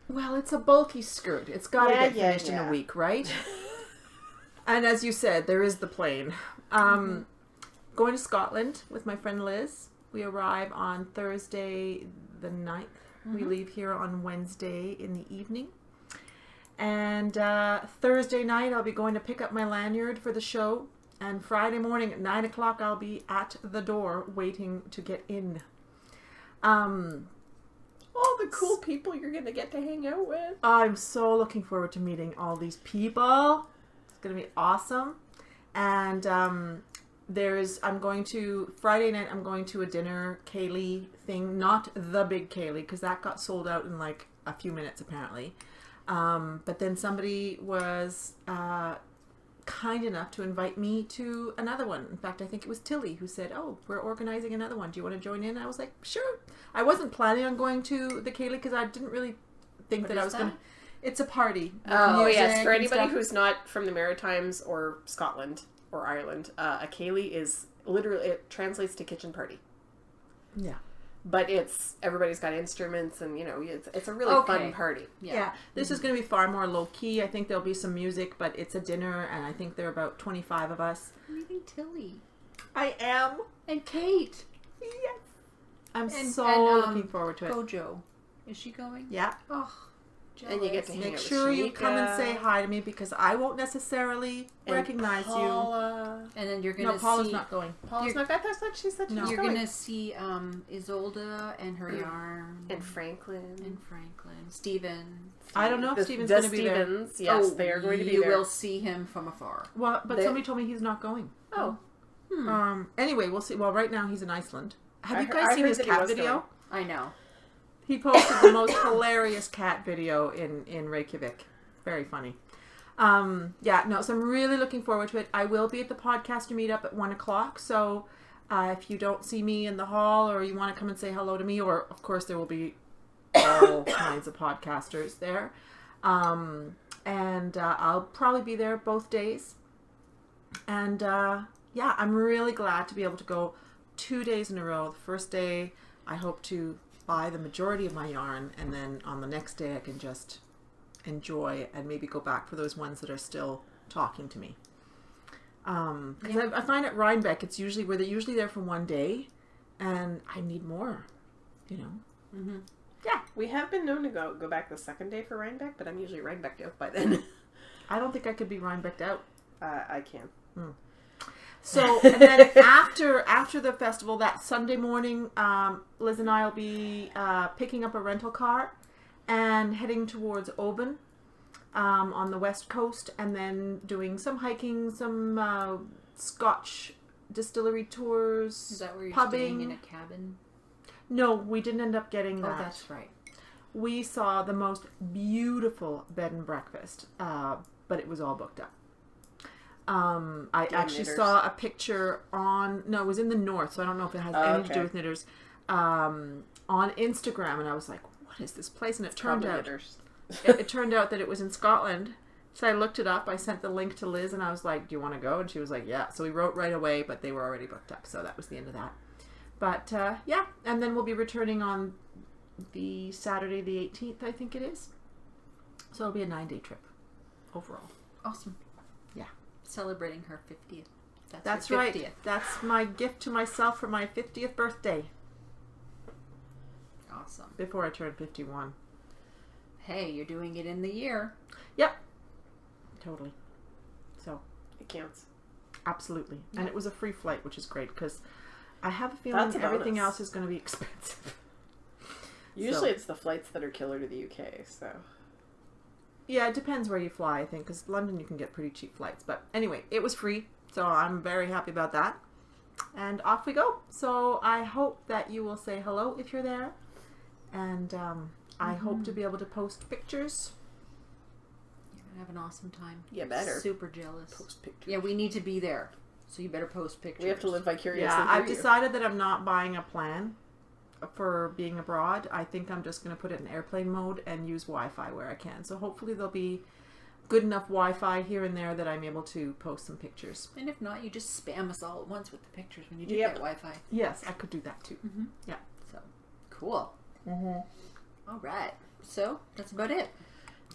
[SPEAKER 2] Well, it's a bulky skirt. It's got to get finished in a week, right? And as you said, there is the plane. Going to Scotland with my friend Liz. We arrive on Thursday the 9th. We leave here on Wednesday in the evening. And Thursday night, I'll be going to pick up my lanyard for the show. And Friday morning at 9 o'clock, I'll be at the door waiting to get in.
[SPEAKER 3] All the cool people you're going to get to hang out with.
[SPEAKER 2] I'm so looking forward to meeting all these people. It's going to be awesome. And Friday night, I'm going to a dinner Kaylee thing. Not the big Kaylee, because that got sold out in like a few minutes apparently. But then somebody was kind enough to invite me to another one. In fact, I think it was Tilly who said, "Oh, we're organizing another one. Do you want to join in?" I was like, "Sure." I wasn't planning on going to the Kaylee because I didn't really think that I was going to. It's a party.
[SPEAKER 3] Oh, yes. For anybody who's not from the Maritimes or Scotland or Ireland, a Kaylee is literally, it translates to kitchen party.
[SPEAKER 2] Yeah.
[SPEAKER 3] but everybody's got instruments, and it's a really fun party.
[SPEAKER 2] Yeah. This is going to be far more low key. I think there'll be some music, but it's a dinner, and I think there are about 25 of us.
[SPEAKER 1] I'm meeting Tilly.
[SPEAKER 2] I am.
[SPEAKER 1] And Kate.
[SPEAKER 2] Yes. I'm looking forward to it.
[SPEAKER 1] Gojo. Is she going?
[SPEAKER 2] Yeah.
[SPEAKER 1] Oh, jealous.
[SPEAKER 3] And you get to hang
[SPEAKER 2] Make
[SPEAKER 3] out with
[SPEAKER 2] sure you
[SPEAKER 3] Shanika
[SPEAKER 2] come and say hi to me because I won't necessarily recognize
[SPEAKER 3] Paula.
[SPEAKER 2] you.
[SPEAKER 1] And then you're gonna
[SPEAKER 2] Paula's not going.
[SPEAKER 3] Paula's not. I thought she said she was
[SPEAKER 1] You're
[SPEAKER 3] going.
[SPEAKER 1] gonna see Isolda and her yarn.
[SPEAKER 3] And Franklin.
[SPEAKER 1] Steven.
[SPEAKER 2] I don't know if Steven's going to be there.
[SPEAKER 3] Yes, they are going to be there.
[SPEAKER 1] You will see him from afar.
[SPEAKER 2] Well, but somebody told me he's not going.
[SPEAKER 3] Oh.
[SPEAKER 2] Anyway, we'll see. Well, right now he's in Iceland. Have you guys seen his cat video?
[SPEAKER 1] I know.
[SPEAKER 2] He posted the most hilarious cat video in Reykjavik. Very funny. So I'm really looking forward to it. I will be at the podcaster meetup at 1:00. So if you don't see me in the hall or you want to come and say hello to me, or of course there will be all kinds of podcasters there. I'll probably be there both days. And I'm really glad to be able to go 2 days in a row. The first day, I hope to buy the majority of my yarn, and then on the next day I can just enjoy and maybe go back for those ones that are still talking to me. Because I find at Rhinebeck it's usually where they're usually there for 1 day, and I need more,
[SPEAKER 3] Mm-hmm. Yeah, we have been known to go back the second day for Rhinebeck, but I'm usually Rhinebecked out by then.
[SPEAKER 2] I don't think I could be Rhinebecked out.
[SPEAKER 3] I can.
[SPEAKER 2] So, and then after the festival, that Sunday morning, Liz and I will be picking up a rental car and heading towards Oban on the west coast, and then doing some hiking, some Scotch distillery tours.
[SPEAKER 1] Is that where you're
[SPEAKER 2] pubbing.
[SPEAKER 1] Staying in a cabin?
[SPEAKER 2] No, we didn't end up getting that.
[SPEAKER 1] Oh, that's right.
[SPEAKER 2] We saw the most beautiful bed and breakfast, but it was all booked up. I actually saw a picture it was in the north, so I don't know if it has anything to do with knitters, on Instagram, and I was like, what is this place? And it turned out that it was in Scotland. So I looked it up, I sent the link to Liz, and I was like, do you want to go? And she was like, yeah. So we wrote right away, but they were already booked up, so that was the end of that. But and then we'll be returning on the Saturday the 18th, I think it is. So it'll be a 9-day trip overall.
[SPEAKER 1] Awesome.
[SPEAKER 2] Yeah.
[SPEAKER 1] Celebrating her 50th.
[SPEAKER 2] That's right. That's my gift to myself for my 50th birthday.
[SPEAKER 1] Awesome.
[SPEAKER 2] Before I turn 51.
[SPEAKER 1] Hey, you're doing it in the year.
[SPEAKER 2] Yep. Totally. So.
[SPEAKER 3] It counts.
[SPEAKER 2] Absolutely. Yep. And it was a free flight, which is great because I have a feeling everything else is going to be expensive.
[SPEAKER 3] Usually it's the flights that are killer to the UK, so.
[SPEAKER 2] Yeah, it depends where you fly, I think, because London you can get pretty cheap flights. But anyway, it was free, so I'm very happy about that. And off we go. So I hope that you will say hello if you're there. And I hope to be able to post pictures.
[SPEAKER 1] You're going to have an awesome time.
[SPEAKER 3] Yeah, better.
[SPEAKER 1] Super jealous.
[SPEAKER 3] Post pictures.
[SPEAKER 1] Yeah, we need to be there. So you better post pictures.
[SPEAKER 3] We have to live vicariously
[SPEAKER 2] Yeah,
[SPEAKER 3] through
[SPEAKER 2] I've decided that I'm not buying a plan for being abroad. I think I'm just going to put it in airplane mode and use Wi-Fi where I can. So hopefully there'll be good enough Wi-Fi here and there that I'm able to post some pictures.
[SPEAKER 1] And if not, you just spam us all at once with the pictures when you do get Wi-Fi.
[SPEAKER 2] Yes, I could do that too.
[SPEAKER 1] Mm-hmm.
[SPEAKER 2] Yeah.
[SPEAKER 1] So, cool.
[SPEAKER 2] Mm-hmm.
[SPEAKER 1] All right. So, that's about it.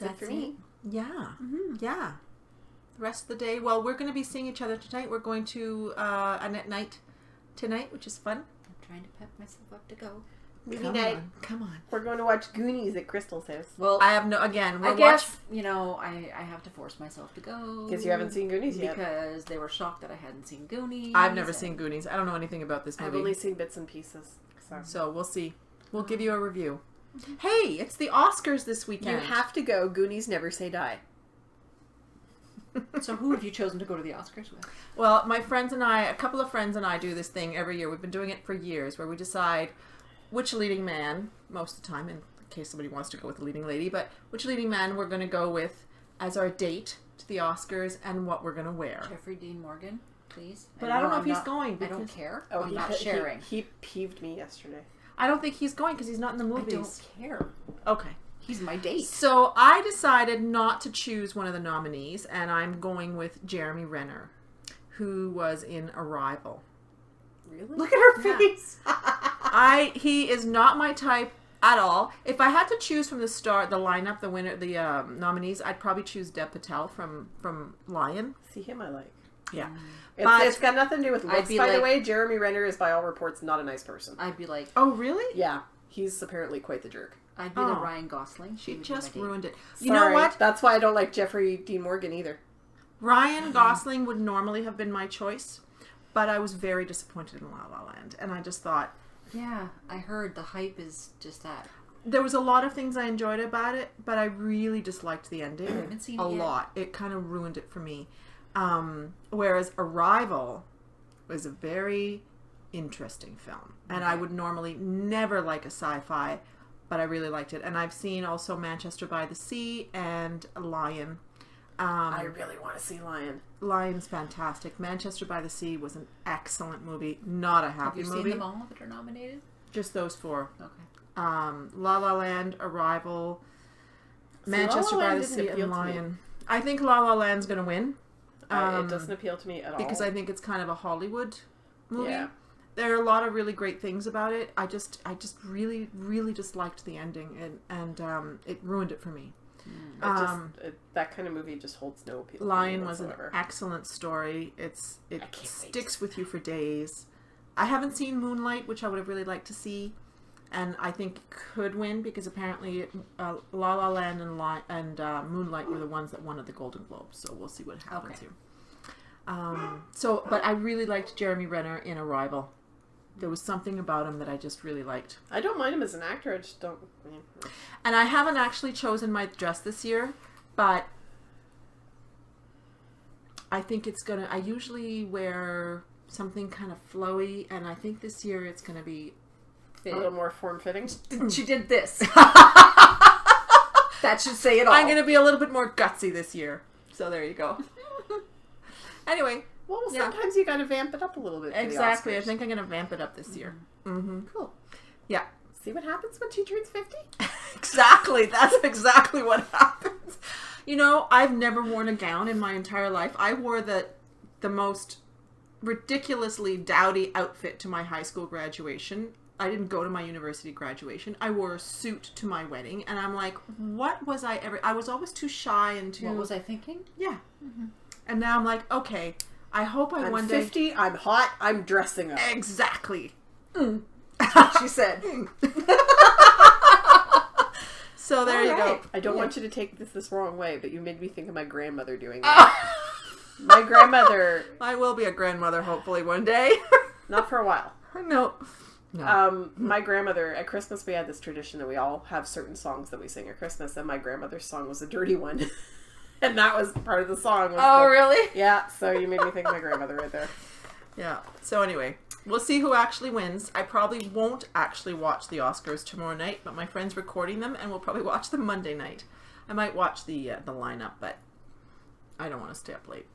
[SPEAKER 3] That's it for me.
[SPEAKER 2] Yeah.
[SPEAKER 1] Mm-hmm.
[SPEAKER 2] Yeah. The rest of the day, well, we're going to be seeing each other tonight. We're going to Annette night tonight, which is fun.
[SPEAKER 1] I'm trying to pep myself up to go.
[SPEAKER 3] Movie night.
[SPEAKER 2] Come on.
[SPEAKER 3] We're going to watch Goonies at Crystal's house.
[SPEAKER 1] Well,
[SPEAKER 2] I have I
[SPEAKER 1] guess, I have to force myself to go.
[SPEAKER 3] Because you haven't seen Goonies yet.
[SPEAKER 1] Because they were shocked that I hadn't seen Goonies.
[SPEAKER 2] I've never seen Goonies. I don't know anything about this movie.
[SPEAKER 3] I've only seen bits and pieces.
[SPEAKER 2] So we'll see. We'll give you a review. Hey, it's the Oscars this weekend.
[SPEAKER 3] You have to go. Goonies never say die.
[SPEAKER 1] So who have you chosen to go to the Oscars with?
[SPEAKER 2] Well, my friends and I, a couple of friends and I do this thing every year. We've been doing it for years where we decide which leading man, most of the time, in case somebody wants to go with the leading lady, but which leading man we're going to go with as our date to the Oscars and what we're going to wear.
[SPEAKER 1] Jeffrey Dean Morgan, please.
[SPEAKER 2] But I don't know if he's going.
[SPEAKER 1] I don't care.
[SPEAKER 3] Oh,
[SPEAKER 1] I'm not sharing.
[SPEAKER 3] He peeved me yesterday.
[SPEAKER 2] I don't think he's going because he's not in the movies.
[SPEAKER 1] I don't care.
[SPEAKER 2] Okay.
[SPEAKER 1] He's my date.
[SPEAKER 2] So I decided not to choose one of the nominees, and I'm going with Jeremy Renner, who was in Arrival.
[SPEAKER 3] Really? Look at her face.
[SPEAKER 2] He is not my type at all. If I had to choose from the lineup, the winner, the nominees, I'd probably choose Deb Patel from Lion.
[SPEAKER 3] See, him I like.
[SPEAKER 2] Yeah.
[SPEAKER 3] It's got nothing to do with looks, by the
[SPEAKER 1] like-
[SPEAKER 3] way. Jeremy Renner is, by all reports, not a nice person.
[SPEAKER 1] I'd be like,
[SPEAKER 2] Oh, really?
[SPEAKER 3] Yeah, he's apparently quite the jerk.
[SPEAKER 1] I'd be the Ryan Gosling.
[SPEAKER 2] She
[SPEAKER 1] would be
[SPEAKER 2] just
[SPEAKER 1] my date.
[SPEAKER 2] ruined it.
[SPEAKER 3] Sorry.
[SPEAKER 2] You know what?
[SPEAKER 3] That's why I don't like Jeffrey Dean Morgan either.
[SPEAKER 2] Ryan Gosling would normally have been my choice, but I was very disappointed in La La Land, and I just thought
[SPEAKER 1] Yeah, I heard the hype is just that.
[SPEAKER 2] there was a lot of things I enjoyed about it, but I really disliked the ending
[SPEAKER 1] haven't seen
[SPEAKER 2] a
[SPEAKER 1] it yet.
[SPEAKER 2] lot. It kind of ruined it for me. Whereas Arrival was a very interesting film, and I would normally never like a sci-fi, but I really liked it. And I've seen also Manchester by the Sea and Lion.
[SPEAKER 3] I really want to see Lion.
[SPEAKER 2] Lion's fantastic. Manchester by the Sea was an excellent movie, not a
[SPEAKER 1] Have
[SPEAKER 2] happy
[SPEAKER 1] you
[SPEAKER 2] movie.
[SPEAKER 1] seen them all that are nominated?
[SPEAKER 2] Just those four.
[SPEAKER 1] Okay.
[SPEAKER 2] La La Land, Arrival,
[SPEAKER 3] See,
[SPEAKER 2] Manchester
[SPEAKER 3] La La
[SPEAKER 2] by
[SPEAKER 3] Land
[SPEAKER 2] the
[SPEAKER 3] didn't
[SPEAKER 2] Sea,
[SPEAKER 3] appeal
[SPEAKER 2] and
[SPEAKER 3] to me.
[SPEAKER 2] Lion. I think La La Land's going to win.
[SPEAKER 3] It doesn't appeal to me at all.
[SPEAKER 2] Because I think it's kind of a Hollywood movie.
[SPEAKER 3] Yeah.
[SPEAKER 2] There are a lot of really great things about it. I just really, really disliked the ending, and it ruined it for me.
[SPEAKER 3] That kind of movie just holds no appeal.
[SPEAKER 2] Lion
[SPEAKER 3] to me
[SPEAKER 2] was an
[SPEAKER 3] whatsoever.
[SPEAKER 2] excellent story. It
[SPEAKER 3] can't wait.
[SPEAKER 2] sticks with you for days. I haven't seen Moonlight, which I would have really liked to see, and I think it could win because apparently La La Land and Moonlight were the ones that won at the Golden Globes. So we'll see what happens here. But I really liked Jeremy Renner in Arrival. There was something about him that I just really liked.
[SPEAKER 3] I don't mind him as an actor. I just don't.
[SPEAKER 2] And I haven't actually chosen my dress this year, but I think it's gonna. I usually wear something kind of flowy, and I think this year it's gonna be.
[SPEAKER 3] A little more form-fitting.
[SPEAKER 1] She did this. That should say it all.
[SPEAKER 2] I'm gonna be a little bit more gutsy this year. So there you go. Anyway.
[SPEAKER 3] Well,
[SPEAKER 2] Yeah.
[SPEAKER 3] sometimes you got to vamp it up a little bit. For
[SPEAKER 2] Exactly.
[SPEAKER 3] The
[SPEAKER 2] I
[SPEAKER 3] Oscars.
[SPEAKER 2] think I'm gonna vamp it up this year. Mm-hmm.
[SPEAKER 3] Cool.
[SPEAKER 2] Yeah.
[SPEAKER 3] See what happens when she turns 50?
[SPEAKER 2] Exactly. That's exactly what happens. You know, I've never worn a gown in my entire life. I wore the most ridiculously dowdy outfit to my high school graduation. I didn't go to my university graduation. I wore a suit to my wedding, and I'm like, what was I ever? I was always too shy and too.
[SPEAKER 1] What was I thinking?
[SPEAKER 2] Yeah. Mm-hmm. And now I'm like, okay. I hope
[SPEAKER 3] I'm
[SPEAKER 2] one day.
[SPEAKER 3] 50. I'm hot. I'm dressing up.
[SPEAKER 2] Exactly.
[SPEAKER 1] She said.
[SPEAKER 2] So there you
[SPEAKER 1] All
[SPEAKER 2] go.
[SPEAKER 1] right.
[SPEAKER 3] I don't want you to take this wrong way, but you made me think of my grandmother doing that. My grandmother,
[SPEAKER 2] I will be a grandmother hopefully one day.
[SPEAKER 3] not for a while.
[SPEAKER 2] No.
[SPEAKER 3] My grandmother, at Christmas, we had this tradition that we all have certain songs that we sing at Christmas, and my grandmother's song was a dirty one. And that was part of the song.
[SPEAKER 1] Really?
[SPEAKER 3] Yeah, so you made me think of my grandmother right there.
[SPEAKER 2] Yeah. So anyway, we'll see who actually wins. I probably won't actually watch the Oscars tomorrow night, but my friend's recording them, and we'll probably watch them Monday night. I might watch the lineup, but I don't want to stay up late.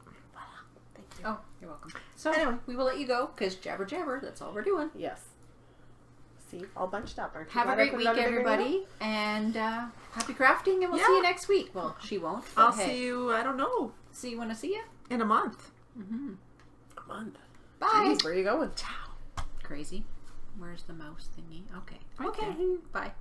[SPEAKER 1] Thank you. Oh, you're welcome. So anyway, we will let you go because jabber jabber. That's all we're doing.
[SPEAKER 3] Yes. See, all bunched up. Aren't you
[SPEAKER 1] Have a
[SPEAKER 3] glad I
[SPEAKER 1] great
[SPEAKER 3] put
[SPEAKER 1] week,
[SPEAKER 3] it on a bigger
[SPEAKER 1] everybody, and happy crafting. And we'll
[SPEAKER 2] Yeah.
[SPEAKER 1] see you next week. Well, she won't. But
[SPEAKER 2] I'll
[SPEAKER 1] hey,
[SPEAKER 2] see you, I don't know,
[SPEAKER 1] see you when I see you.
[SPEAKER 2] in a month.
[SPEAKER 1] Mm-hmm.
[SPEAKER 3] note. A month.
[SPEAKER 1] Bye.
[SPEAKER 3] Jeez, where are you going?
[SPEAKER 1] Crazy. Where's the mouse thingy? Okay.
[SPEAKER 2] Right
[SPEAKER 1] Okay.
[SPEAKER 2] there.
[SPEAKER 1] Bye.